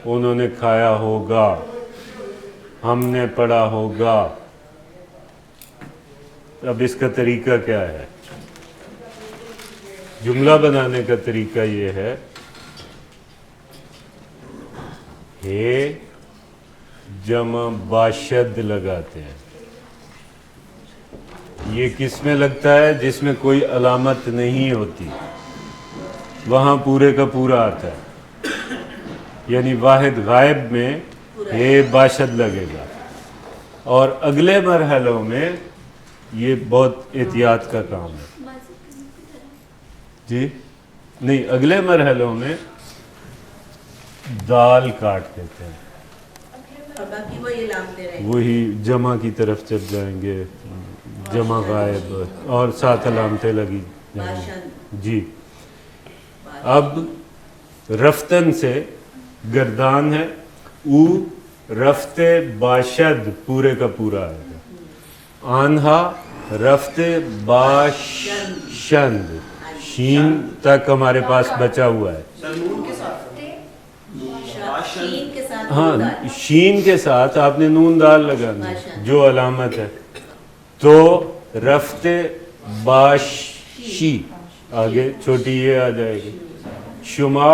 انہوں نے کھایا ہوگا, ہم نے پڑھا ہوگا. اب اس کا طریقہ کیا ہے؟ جملہ بنانے کا طریقہ یہ ہے, ہے جمع باشد لگاتے ہیں. یہ کس میں لگتا ہے؟ جس میں کوئی علامت نہیں ہوتی, وہاں پورے کا پورا آتا ہے. یعنی واحد غائب میں ہے باشد لگے گا. اور اگلے مرحلوں میں یہ بہت احتیاط کا کام ہے. جی نہیں, اگلے مرحلوں میں دال کاٹ دیتے ہیں, وہی جمع کی طرف چل جائیں گے, جمع غائب, اور ساتھ علامتیں لگی جائیں گی. جی, اب رفتن سے گردان ہے, او رفت باشد پورے کا پورا آئے گا. آنہا رفت باشند, شین تک ہمارے پاس بچا ہوا ہے. ہاں, شین کے ساتھ آپ نے نون دال لگانا جو علامت ہے. تو رفت باشی, آگے چھوٹی یہ آ جائے گی. شما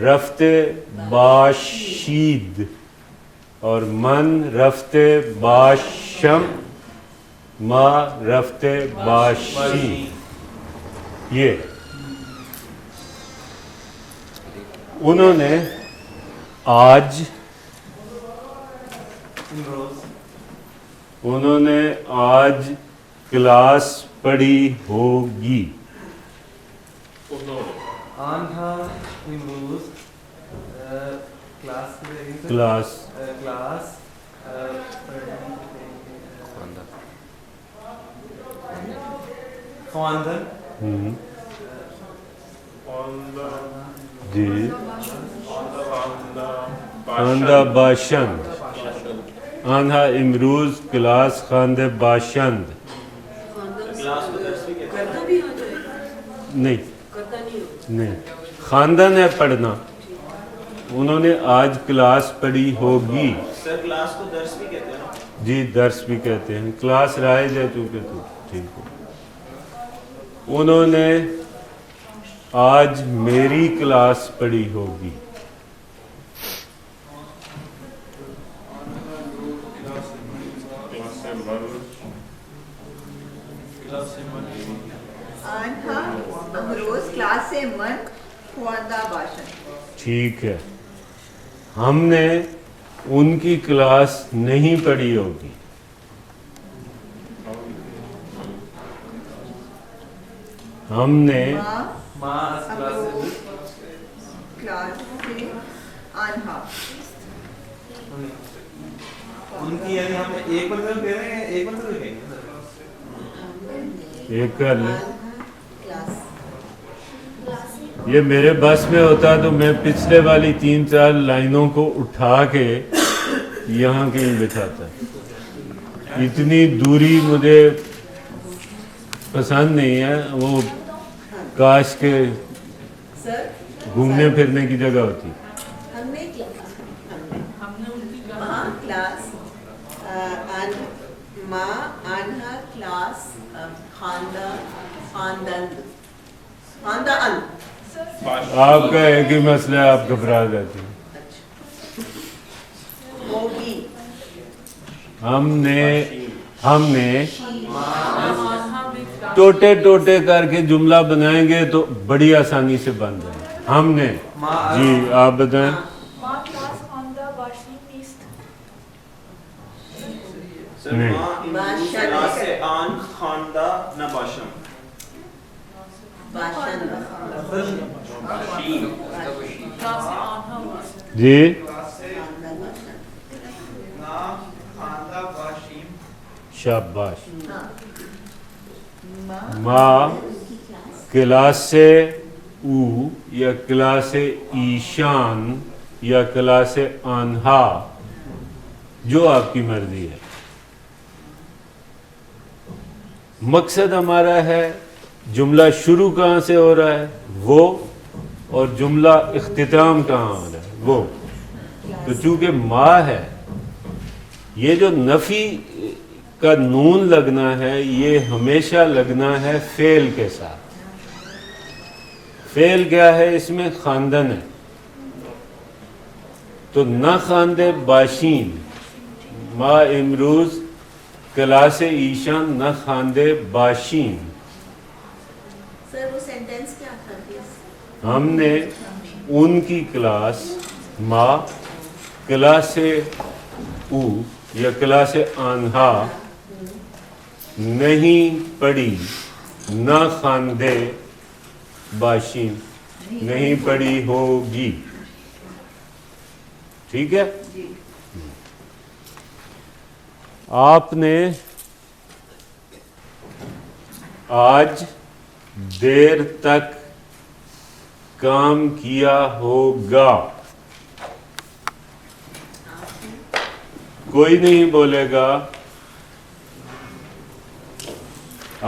رفت باشید, اور من رفت باشم, ما رفت باشی. یہ انہوں نے آج, انہوں نے آج کلاس پڑھی ہوگی. آنہا امروز کلاس خواندن. جی, خواندہ باشند. آنہا امروز کلاس خواندہ باشند. نہیں نہیں, خواندن ہے پڑھنا. انہوں نے آج کلاس پڑھی ہوگی. سر کلاس کو درس بھی کہتے ہیں. جی, درس بھی کہتے ہیں. کلاس رائج ہے چونکہ, تو ٹھیک ہے. انہوں نے آج میری کلاس پڑھی ہوگی. آنہا امروز کلاس سے من خواندہ باشد. ٹھیک ہے, ہم نے ان کی کلاس نہیں پڑھی ہوگی. ہم نے کلاس سے آنہا, ان کی, یعنی ہم ایک مطلب کہہ رہے ہیں, ایک مطلب کہیں گے ایک کر لیں. یہ میرے بس میں ہوتا تو میں پچھلے والی 3-4 لائنوں کو اٹھا کے یہاں کہیں بٹھاتا. اتنی دوری مجھے پسند نہیں ہے. وہ کاش کے گھومنے پھرنے کی جگہ ہوتی. ہم نے کلاس ماں آنہا کلاس خواندن. آپ کا ایک ہی مسئلہ ہے, آپ گھبرا جاتے ہیں. ہم نے ہم نے ٹوٹے ٹوٹے کر کے جملہ بنائیں گے تو بڑی آسانی سے بن جائے گا. ہم نے جی آپ بتائیں. جی شاباش. ما کلاس او یا کلاس ایشان یا کلاس آنہا، جو آپ کی مرضی ہے. مقصد ہمارا ہے جملہ شروع کہاں سے ہو رہا ہے وہ، اور جملہ اختتام کہاں ہو رہا ہے وہ. تو چونکہ ما ہے، یہ جو نفی کا نون لگنا ہے یہ ہمیشہ لگنا ہے فعل کے ساتھ. فعل کیا ہے؟ اس میں خواندن ہے. تو نہ خواندے باشین، ما امروز کلاس ایشان نہ خواندے باشین. سر وہ سینٹینس کیا تھا؟ ہم نے ان کی کلاس ما کلاس او یا کلاس آنہا نہیں پڑھی، نہ خواندے باشین، نہیں پڑھی ہوگی. ٹھیک ہے. آپ نے آج دیر تک کام کیا ہوگا. کوئی نہیں بولے گا.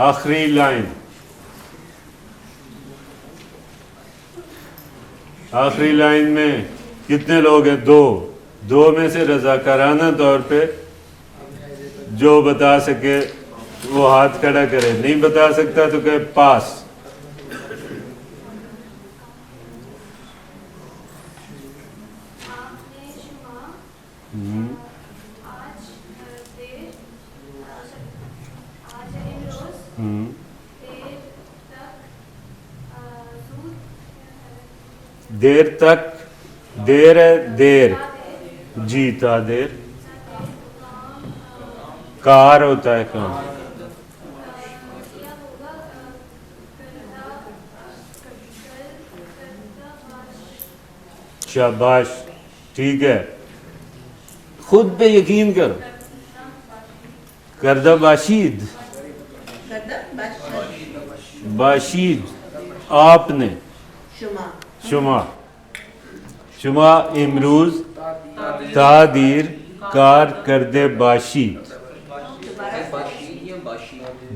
آخری لائن، آخری لائن میں کتنے لوگ ہیں؟ دو میں سے رضاکارانہ طور پہ جو بتا سکے وہ ہاتھ کھڑا کرے، نہیں بتا سکتا تو کہ پاس. دیر تک، دیر ہے دیر، جی تا دیر. کار ہوتا ہے کام. شاباش، ٹھیک ہے. خود پہ یقین کرو. کردہ باشید، باشید آپ نے، شما امروز تادیر کار کردے باشید.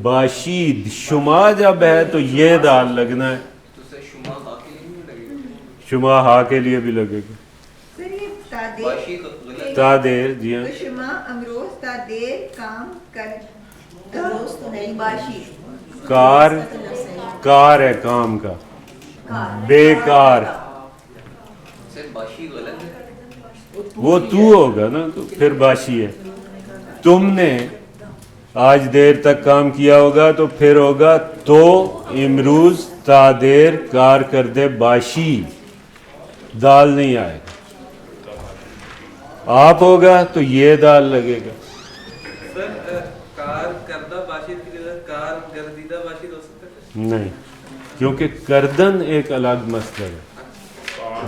باشید شما جب ہے تو یہ دال لگنا ہے. شما ہا کے لیے بھی لگے گا. تادیر جی ہاں. شما امروز تادیر کام کر باشید. کار ہے کام کا، بیکار. وہ تو ہوگا نا، تو پھر باشی ہے. تم نے آج دیر تک کام کیا ہوگا تو پھر ہوگا تو امروز تا دیر کار کردے باشی. دال نہیں آئے گا. آپ ہوگا تو یہ دال لگے گا. سر کار کردہ باشید کی جگہ کار گردیدہ باشید ہو سکتا ہے؟ نہیں، کیونکہ کردن ایک الگ مصدر ہے.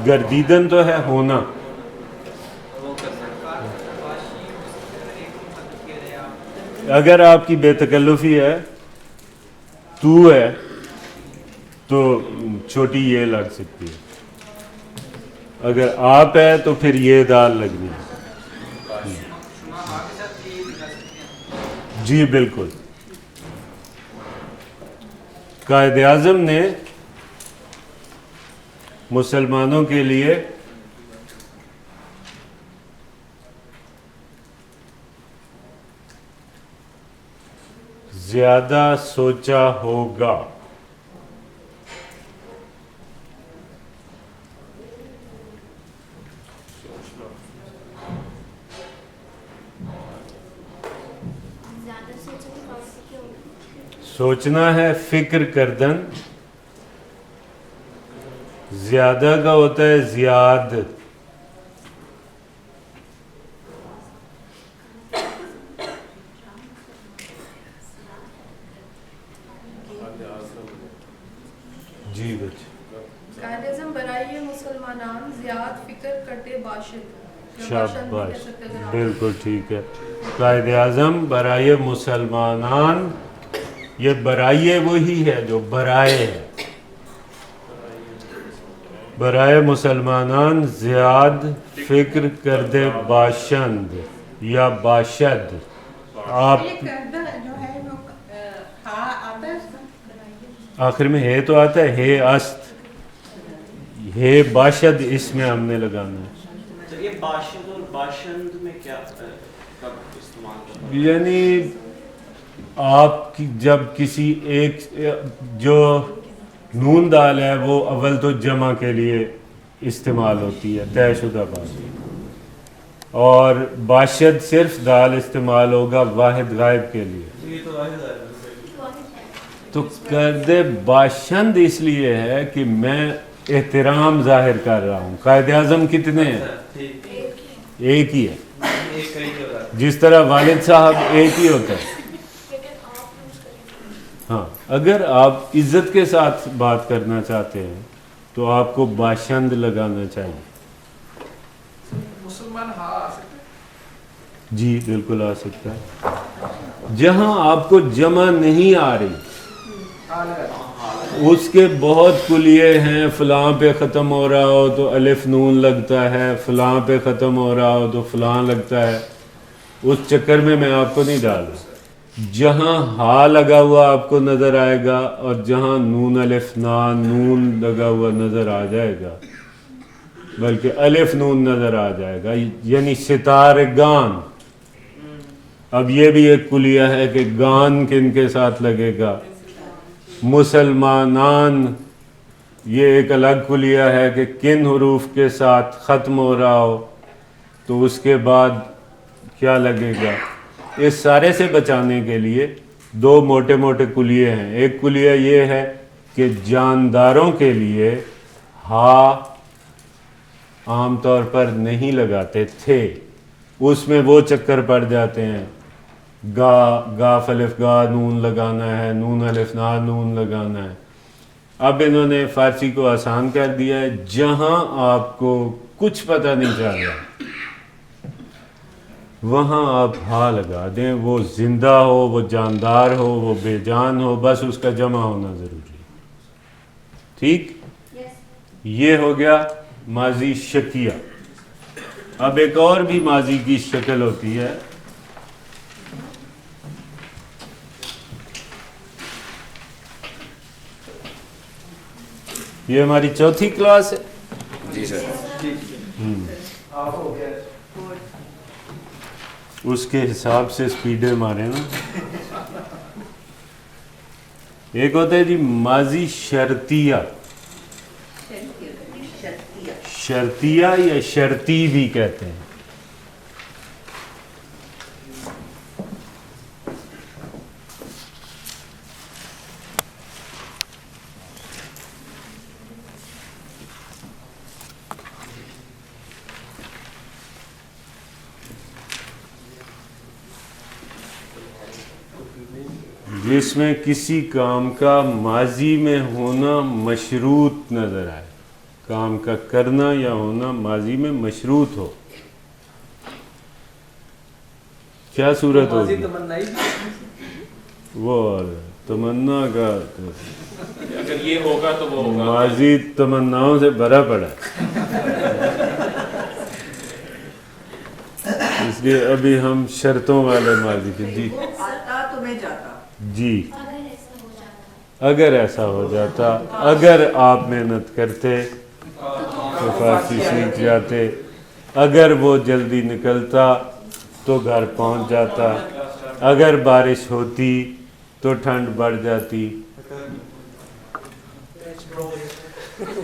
گردیدن تو ہے ہونا. اگر آپ کی بے تکلفی ہے، تو ہے، تو چھوٹی یہ لگ سکتی ہے. اگر آپ ہے تو پھر یہ دال لگنی ہے. جی بالکل. قائد اعظم نے مسلمانوں کے لیے زیادہ سوچا ہوگا. زیادہ سوچنا ہے فکر کردن زیادہ کا ہوتا ہے زیاد. جی بچے. قائد اعظم برائے مسلمانان زیاد فکر کرتے باشد. شاباش, بالکل ٹھیک ہے. قائد اعظم برائے مسلمانان, یہ برائے وہی ہے جو برائے ہے. برائے مسلمانان زیاد فکر کردے باشند یا باشد. آپ آخر میں ہے تو آتا ہے, ہے است, ہے باشد اس میں ہم نے لگانا ہے. یہ باشد اور باشند میں کیا کب استعمال کرنا ہے؟ یعنی آپ جب کسی ایک جو نون دال ہے وہ اول تو جمع کے لیے استعمال ہوتی ہے, طے شدہ بات, اور باشد صرف دال استعمال ہوگا واحد غائب کے لیے. تو کردے باشند اس لیے ہے کہ میں احترام ظاہر کر رہا ہوں. قائد اعظم کتنے ہیں؟ ایک ہی ہے. جس طرح والد صاحب ایک ہی ہوتا ہے. ہاں, اگر آپ عزت کے ساتھ بات کرنا چاہتے ہیں تو آپ کو باشند لگانا چاہیے. مسلمان ہاں آ سکتے ہیں؟ جی بالکل آ سکتا ہے. جہاں آپ کو جمع نہیں آ رہی اس کے بہت کلیے ہیں. فلاں پہ ختم ہو رہا ہو تو الف نون لگتا ہے, فلاں پہ ختم ہو رہا ہو تو فلاں لگتا ہے. اس چکر میں آپ کو نہیں ڈال رہا. جہاں ہا لگا ہوا آپ کو نظر آئے گا اور جہاں نون الف نون لگا ہوا نظر آ جائے گا, بلکہ الف نون نظر آ جائے گا, یعنی ستارگان. اب یہ بھی ایک کلیہ ہے کہ گان کن کے ساتھ لگے گا. مسلمانان یہ ایک الگ کلیہ ہے کہ کن حروف کے ساتھ ختم ہو رہا ہو تو اس کے بعد کیا لگے گا. اس سارے سے بچانے کے لیے دو موٹے موٹے کلیے ہیں. ایک کلیہ یہ ہے کہ جانداروں کے لیے ہا عام طور پر نہیں لگاتے تھے, اس میں وہ چکر پڑ جاتے ہیں. گاف الف گا نون لگانا ہے, نون الف نا نون لگانا ہے. اب انہوں نے فارسی کو آسان کر دیا ہے. جہاں آپ کو کچھ پتہ نہیں چل رہا وہاں آپ ہا لگا دیں. وہ زندہ ہو, وہ جاندار ہو, وہ بے جان ہو, بس اس کا جمع ہونا ضروری ہے. ٹھیک, یہ ہو گیا ماضی شکیہ. اب ایک اور بھی ماضی کی شکل ہوتی ہے. یہ ہماری چوتھی کلاس ہے. جی سر. اس کے حساب سے سپیڈیں مارے نا. ایک ہوتا ہے جی ماضی شرطیہ. شرطیہ یا شرطی بھی کہتے ہیں. جس میں کسی کام کا ماضی میں ہونا مشروط نظر آئے. کام کا کرنا یا ہونا ماضی میں مشروط ہو. کیا صورت ہوگی؟ وہ تمنا کا اگر یہ ہوگا تو وہ ہوگا. ماضی تمناؤں سے بھرا پڑا. اس لیے ابھی ہم شرطوں والے ماضی کے. جی آتا تو میں جاتا. جی اگر ایسا ہو جاتا, اگر آپ محنت کرتے تو فارسی سیکھ جاتے. اگر وہ جلدی نکلتا تو گھر پہنچ جاتا. اگر بارش ہوتی تو ٹھنڈ بڑھ جاتی.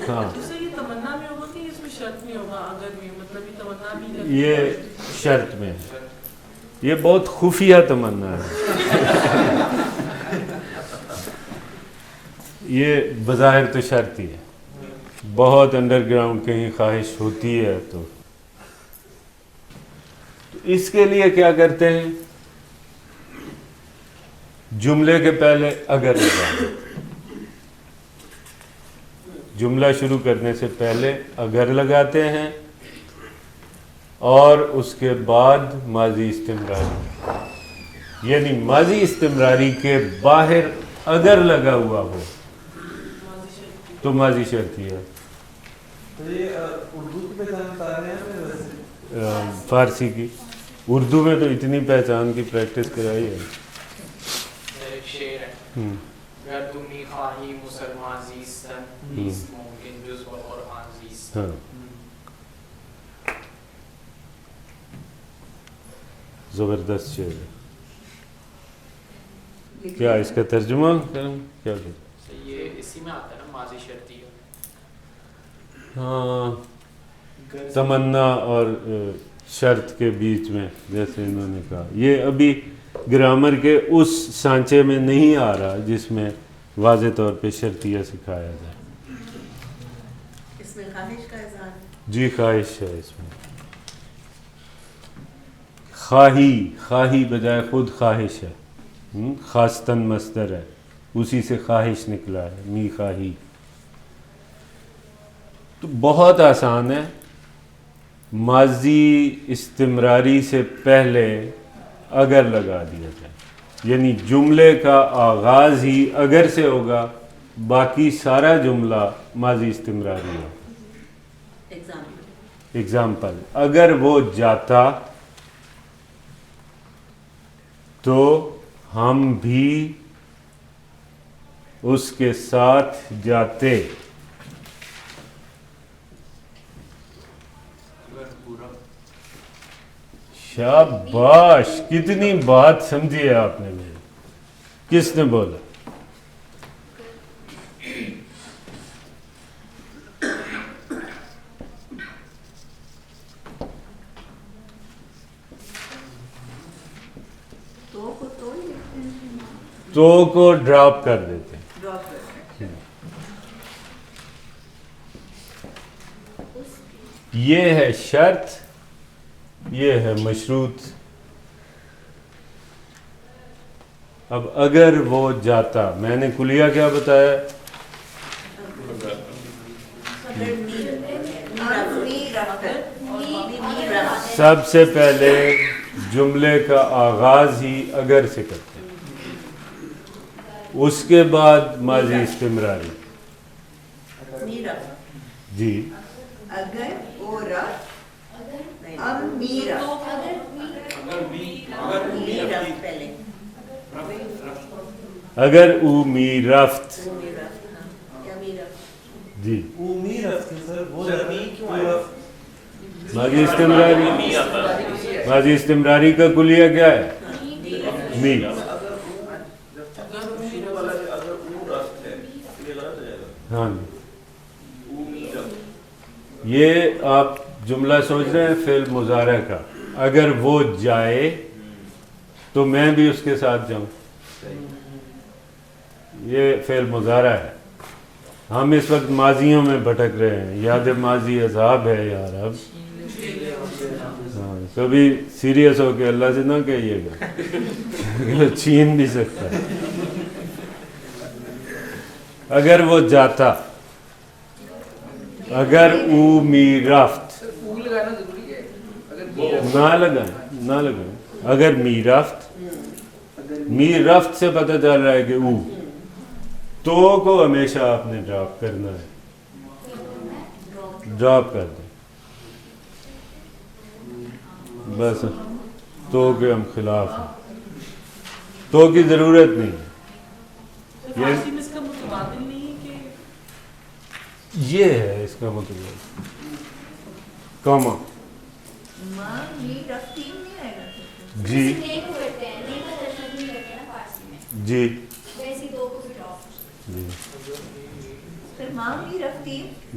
ہاں یہ شرط میں ہے. یہ بہت خفیہ تمنا ہے. یہ بظاہر تو شرط ہی ہے, بہت انڈر گراؤنڈ کہیں خواہش ہوتی ہے تو اس کے لیے کیا کرتے ہیں, جملے کے پہلے اگر لگا دیں, جملہ شروع کرنے سے پہلے اگر لگاتے ہیں اور اس کے بعد ماضی استمراری, یعنی ماضی استمراری کے باہر اگر لگا ہوا ہو تو ماضی شرطی ہے. تو یہ اردو کی پہچان بتا رہے ہیں فارسی کی, اردو میں تو اتنی پہچان کی پریکٹس کرائی ہے. ایک شعر ہے, گر تو می خواہی مسلمان زیستن نیست ممکن جز با قرآن زیستن. زبردست شعر ہے. کیا اس کا ترجمہ کروں کیا کروں؟ یہ اسی میں آتا ہے نا ماضی شرطی ہے. ہاں, تمنا اور شرط کے بیچ میں, جیسے انہوں نے کہا, یہ ابھی گرامر کے اس سانچے میں نہیں آ رہا جس میں واضح طور پہ شرطیہ سکھایا جائے. اس میں خواہش کا اظہار ہے. جی خواہش ہے اس میں, خواہی, خواہی بجائے خود خواہش ہے, خواستن مصدر ہے, اسی سے خواہش نکلا ہے, می خواہی. تو بہت آسان ہے, ماضی استمراری سے پہلے اگر لگا دیا جائے, یعنی جملے کا آغاز ہی اگر سے ہوگا, باقی سارا جملہ ماضی استمراری ہے. ایگزامپل, اگر وہ جاتا تو ہم بھی اس کے ساتھ جاتے. شاباش, کتنی بات سمجھی ہے آپ نے میری. کس نے بولا؟ تو کو ڈراپ کر دیتے ہیں. یہ ہے شرط, یہ ہے مشروط. اب اگر وہ جاتا, میں نے کلیہ کیا بتایا؟ سب سے پہلے جملے کا آغاز ہی اگر سے کرتے ہیں, اس کے بعد ماضی استمراری. جی اگر او رفت اب می رفت, اگر او می رفت, جی ماضی استمراری, ماضی استمراری کا کلیہ کیا ہے؟ می. ہاں, یہ آپ جملہ سوچ رہے ہیں فعل مضارع کا, اگر وہ جائے تو میں بھی اس کے ساتھ جاؤں, یہ فعل مضارع ہے. ہم اس وقت ماضیوں میں بھٹک رہے ہیں, یاد ماضی عذاب ہے یار. اب ہاں, کبھی سیریس ہو کے اللہ سے نہ کہیے گا, چھین بھی سکتا ہے. اگر وہ جاتا, اگر او می رفت, نہ لگائیں, اگر می رفت, می رفت سے پتہ چل رہا ہے کہ او, تو کو ہمیشہ آپ نے ڈراپ کرنا ہے, ڈراپ کر دیں بس. تو کے ہم خلاف ہیں, تو کی ضرورت نہیں ہے. یہ ہے اس کا مطلب, کاما. جی جی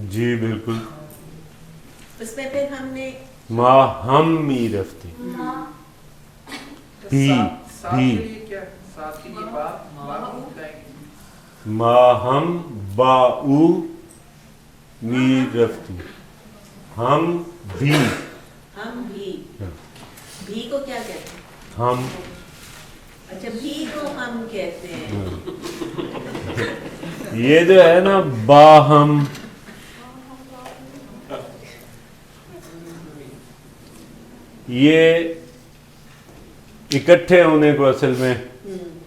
جی بالکل. اس میں پھر ہم نے ما ہم می رفتی, بھی ساتھ کے لیے کیا, ساتھ کے لیے با, ما ہم باؤ می رفتی ہم بھی ہم بھی بھی کو کیا کہتے ہیں ہم اچھا بھی کو ہم کہتے ہیں یہ جو ہے نا باہم یہ اکٹھے ہونے کو اصل میں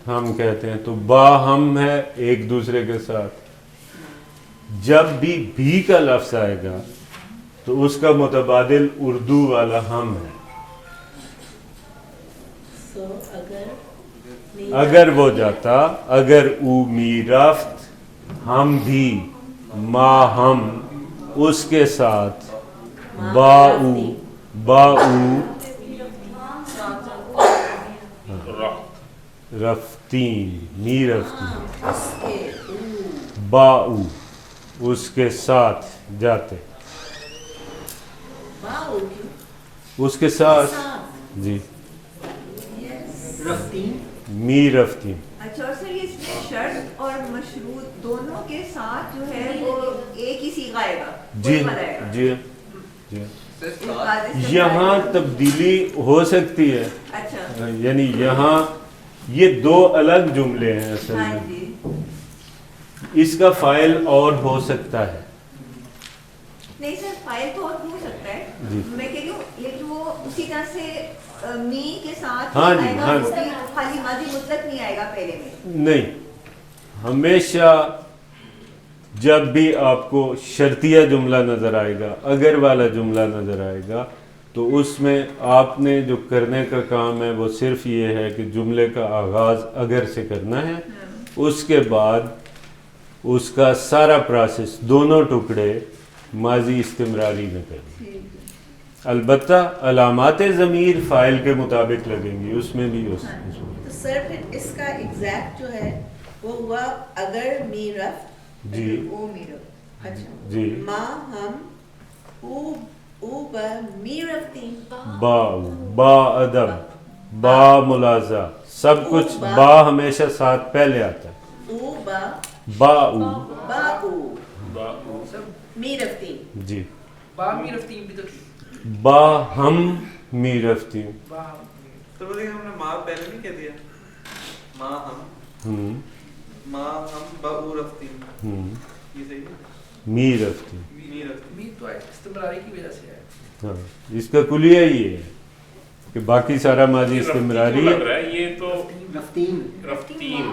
ہم کہتے ہیں. تو باہم ہے ایک دوسرے کے ساتھ. جب بھی کا لفظ آئے گا تو اس کا متبادل اردو والا ہم ہے. اگر وہ جاتا اگر او می رفت ہم بھی ما ہم اس کے ساتھ باؤ رفتین می رفتین باؤ اس کے ساتھ جاتے اس کے ساتھ جی می رفتیم. اچھا اور سر اس میں شرط اور مشروط دونوں کے ساتھ جو ہے وہ ایک ہی صیغہ آئے گا. جی جی جی یہاں تبدیلی ہو سکتی ہے. اچھا یعنی یہاں یہ دو الگ جملے ہیں اصل میں. اس کا فاعل اور ہو سکتا ہے. نہیں سر فائل تو اور ہو سکتا ہے. میں کہہ رہی ہوں لیکن وہ اسی طرح سے می کے ساتھ آئے گا خالی ماضی مطلق نہیں آئے گا پہلے میں. نہیں ہمیشہ جب بھی آپ کو شرطیہ جملہ نظر آئے گا اگر والا جملہ نظر آئے گا تو اس میں آپ نے جو کرنے کا کام ہے وہ صرف یہ ہے کہ جملے کا آغاز اگر سے کرنا ہے. اس کے بعد اس کا سارا پروسیس دونوں ٹکڑے ماضی استمراری میں کریں. البتہ علامات ضمیر فاعل کے مطابق لگیں گی اس میں بھی. تو سر پھر اس کا ایگزیکٹ جو ہے وہ ہوا اگر می رفت جی او می رفت. اچھا جی ما ہم او با می رفتیم با ادب با ملازہ سب کچھ با ہمیشہ ساتھ پہلے آتا ہے. او با می رفتیم. جی با می رفتیم بھی تو با ہم می رفتیم. تو بولے ہم نے ماں پہلے نہیں کہہ دیا ماں ہم باؤ رفتیم یہ صحیح ہے. می رفتیم می تو استمراری کی وجہ سے ہے. ہاں اس کا کلیہ یہ ہے کہ باقی سارا ماضی استمراری ہے. یہ تو رفتیم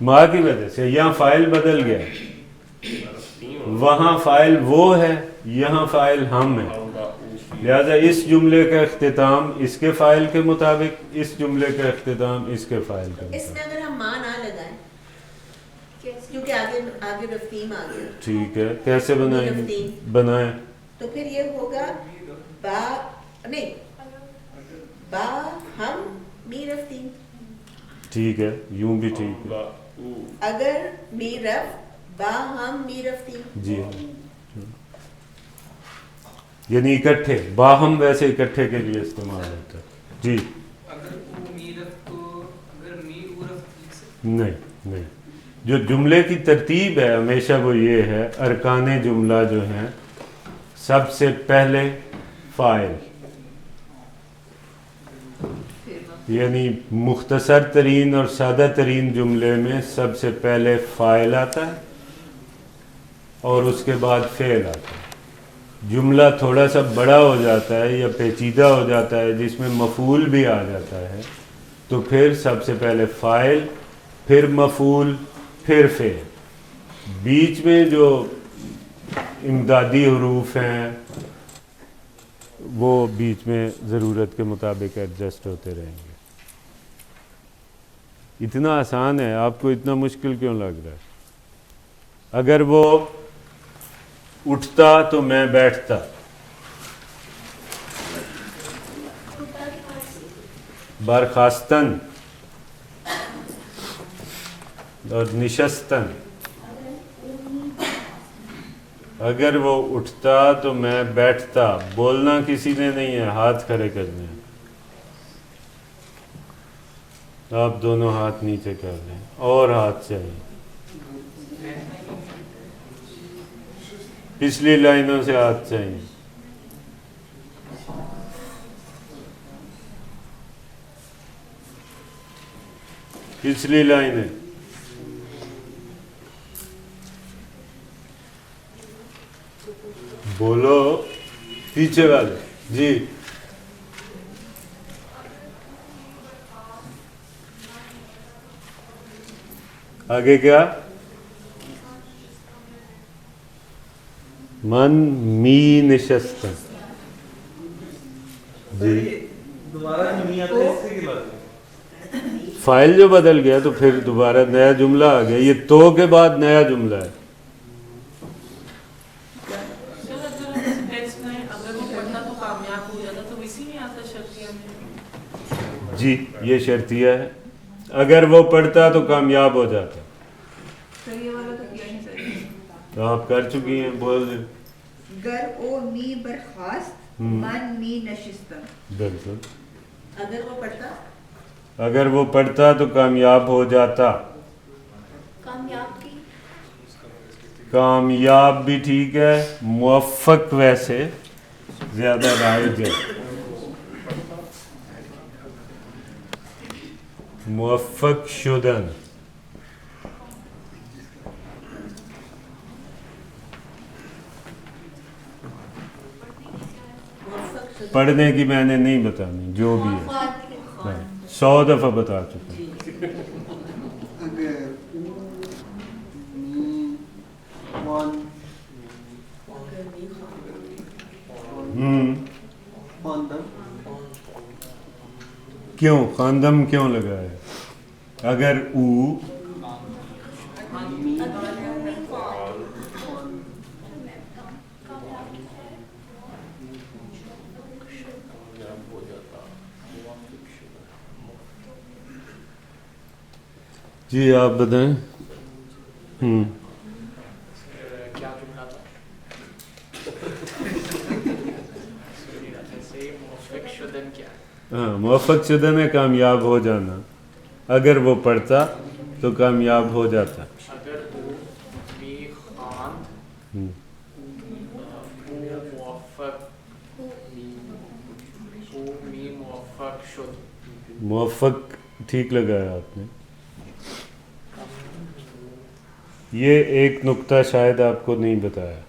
ماں کی وجہ سے یہاں فاعل بدل گیا. وہاں فاعل وہ ہے یہاں فاعل ہم ہے. لہذا اس جملے کا اختتام اس کے فاعل کے مطابق اس جملے کا اختتام اس کے فاعل کے اس میں مطابق. اگر ہم ماں نہ لگائیں کیونکہ آگے رفتیم آ گیا. ٹھیک ہے کیسے بنائیں تو پھر یہ ہوگا با ہم می رفتیم. ٹھیک ہے یوں بھی ٹھیک ہے. اگر می رفت با ہم می رفتیم. جی یعنی اکٹھے باہم ویسے اکٹھے کے لیے استعمال ہوتا ہے. جی نہیں جو جملے کی ترتیب ہے ہمیشہ وہ یہ ہے ارکان جملہ جو ہیں سب سے پہلے فاعل یعنی مختصر ترین اور سادہ ترین جملے میں سب سے پہلے فاعل آتا ہے اور اس کے بعد فعل آتا ہے. جملہ تھوڑا سا بڑا ہو جاتا ہے یا پیچیدہ ہو جاتا ہے جس میں مفعول بھی آ جاتا ہے تو پھر سب سے پہلے فاعل پھر مفعول پھر فعل. بیچ میں جو امدادی حروف ہیں وہ بیچ میں ضرورت کے مطابق ایڈجسٹ ہوتے رہیں گے. اتنا آسان ہے آپ کو اتنا مشکل کیوں لگ رہا ہے؟ اگر وہ اٹھتا تو میں بیٹھتا. برخاستن اور نشستن. اگر وہ اٹھتا تو میں بیٹھتا. بولنا کسی نے نہیں ہے ہاتھ کھڑے کرنے ہیں. آپ دونوں ہاتھ نیچے کر لیں اور ہاتھ چاہیے. پچھلی لائنوں سے ہاتھ چاہیے. پچھلی لائن ہے. بولو پیچھے والے. جی آگے کیا؟ من می نشستن. جی دوبارہ نہیں آتا اس سے کیا بات ہے؟ فائل جو بدل گیا تو پھر دوبارہ نیا جملہ آ گیا. یہ تو کے بعد نیا جملہ ہے. جی یہ شرطیہ ہے. اگر وہ پڑھتا تو کامیاب ہو جاتا. تو آپ کر چکی ہیں. بول دیں. گر او می برخاست من می نشستن. بالکل. اگر وہ پڑھتا تو کامیاب ہو جاتا. کامیاب بھی ٹھیک ہے. موفق ویسے زیادہ رائج ہے. موفق شدن. پڑھنے کی میں نے نہیں بتانی جو بھی ہے 100 دفعہ بتا چکا. کیوں خاندم کیوں لگا ہے؟ اگر او جی آپ بتائیں. کیا جملہ تھا؟ موفق شدن کیا ہے؟ ہاں موفق شدن ہے کامیاب ہو جانا. اگر وہ پڑھتا تو کامیاب ہو جاتا. اگر وہ می خواند موفق شد. موفق ٹھیک لگایا آپ نے. یہ ایک نقطہ شاید آپ کو نہیں بتایا.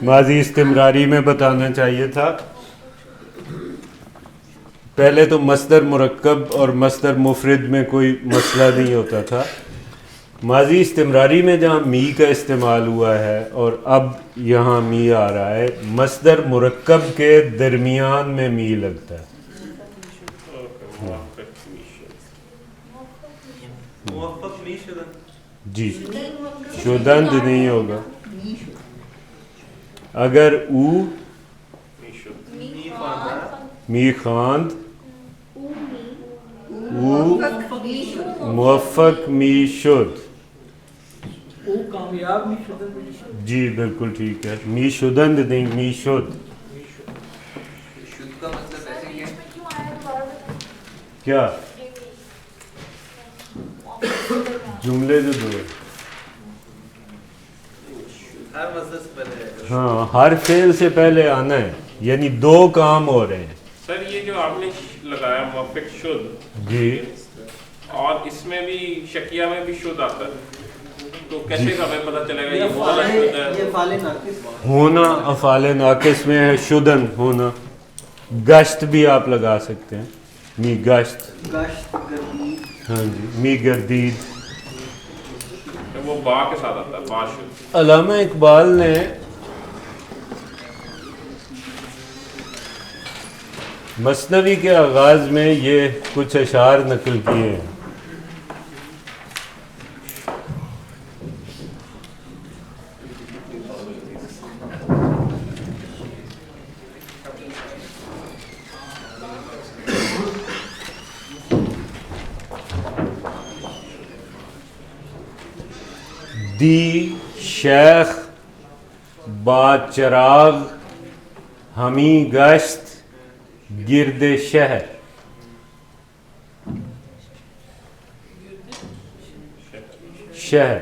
ماضی استمراری میں بتانا چاہیے تھا. پہلے تو مصدر مرکب اور مصدر مفرد میں کوئی مسئلہ نہیں ہوتا تھا. ماضی استمراری میں جہاں می کا استعمال ہوا ہے اور اب یہاں می آ رہا ہے, مصدر مرکب کے درمیان میں می لگتا ہے. جی شدند نہیں ہوگا. اگر او می خواند او موفق می شد. جی بالکل ٹھیک ہے. می شدند نہیں می شد. شد کا مطلب ایسے کیا جملے جو دو ہاں ہر فعل سے پہلے آنا ہے, یعنی دو کام ہو رہے ہیں. سر یہ جو آپ نے لگایا موفق شد جی اور اس میں بھی شکیہ میں بھی شد آتا ہے, تو کیسے ہمیں پتہ چلے گا یہ والا شد ہے؟ یہ فعل ناقص ہونا افعال ناقص میں ہے. شدن ہونا. گشت بھی آپ لگا سکتے ہیں. می گشت. ہاں جی می گردید. وہ با کے ساتھ آتا ہے با شد. علامہ اقبال نے مثنوی کے آغاز میں یہ کچھ اشعار نقل کیے ہیں. دی شیخ با چراغ ہمی گشت گرد شہر. شہر.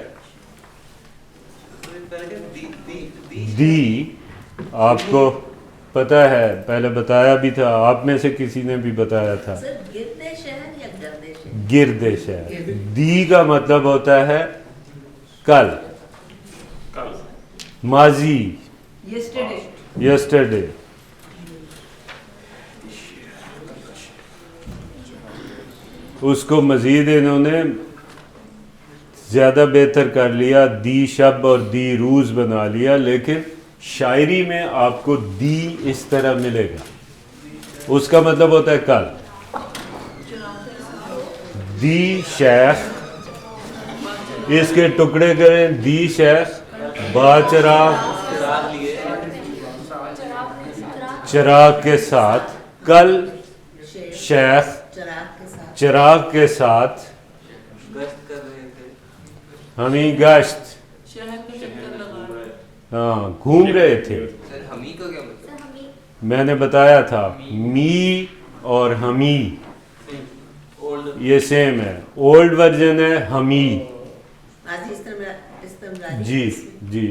دی آپ کو پتہ ہے, پہلے بتایا بھی تھا, آپ میں سے کسی نے بھی بتایا تھا, سر گردے شہر یا گردے شہر؟ گردے شہر. دی کا مطلب ہوتا ہے کل, ماضی, یسٹرڈے. اس کو مزید انہوں نے زیادہ بہتر کر لیا, دی شب اور دی روز بنا لیا, لیکن شاعری میں آپ کو دی اس طرح ملے گا, اس کا مطلب ہوتا ہے کل. دی شیخ, اس کے ٹکڑے کریں, دی شیخ با چراغ, چراغ کے ساتھ, کل شیخ چراغ کے ساتھ ہمیں گشت, ہاں گھوم رہے تھے. میں نے بتایا تھا می اور ہمی یہ سیم ہے, اولڈ ورژن ہے ہمی. جی جی,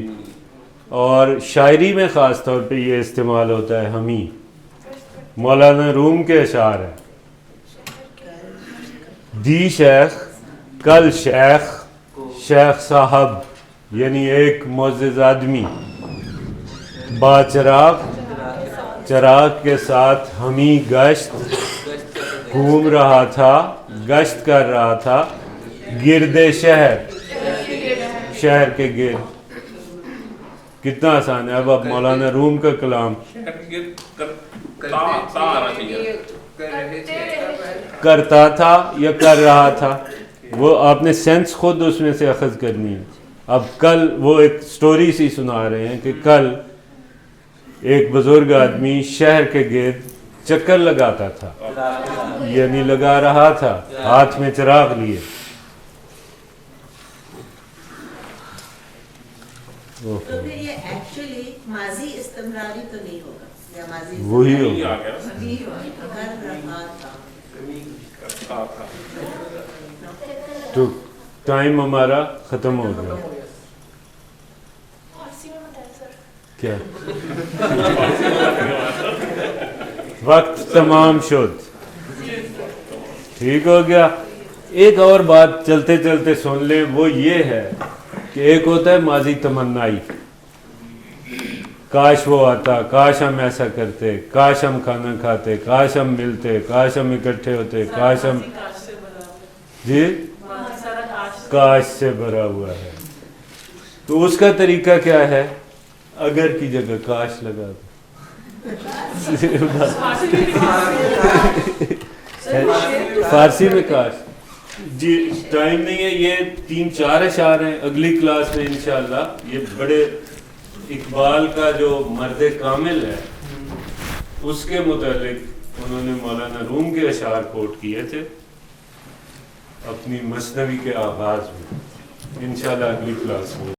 اور شاعری میں خاص طور پہ یہ استعمال ہوتا ہے ہمی. مولانا روم کے اشعار ہیں. دی شیخ, کل شیخ, شیخ صاحب یعنی ایک معزز آدمی, با چراغ, چراغ کے ساتھ ہمیں گشت, گھوم رہا تھا, گشت کر رہا تھا, گرد شہر, شہر کے گرد. کتنا آسان ہے. اب آپ مولانا روم کا کلام کرتا تھا یا کر رہا تھا, وہ آپ نے سینس خود اس میں سے اخذ کرنی ہے. اب کل وہ ایک سٹوری سی سنا رہے ہیں کہ کل ایک بزرگ آدمی شہر کے گرد چکر لگاتا تھا, یعنی لگا رہا تھا, ہاتھ میں چراغ لیے. تو پھر یہ ایکچولی ماضی استمراری تو نہیں ہوگا, یا ماضی وہی ہوگا. تو ٹائم ہمارا ختم ہو گیا. کیا وقت تمام شد, ٹھیک ہو گیا. ایک اور بات چلتے چلتے سن لیں, وہ یہ ہے کہ ایک ہوتا ہے ماضی تمنائی, کاش وہ آتا, کاش ہم ایسا کرتے, کاش ہم کھانا کھاتے, کاش ہم ملتے, کاش ہم اکٹھے ہوتے, کاش ہم, جی کاش سے بھرا ہوا ہے. تو اس کا طریقہ کیا ہے, اگر کی جگہ کاش لگا دو. فارسی میں کاش. جی ٹائم نہیں ہے, یہ 3-4 اشعار ہیں. اگلی کلاس میں انشاءاللہ یہ بڑے اقبال کا جو مرد کامل ہے اس کے متعلق انہوں نے مولانا روم کے اشعار کوٹ کیے تھے اپنی مثنوی کے آغاز میں. انشاءاللہ اگلی کلاس میں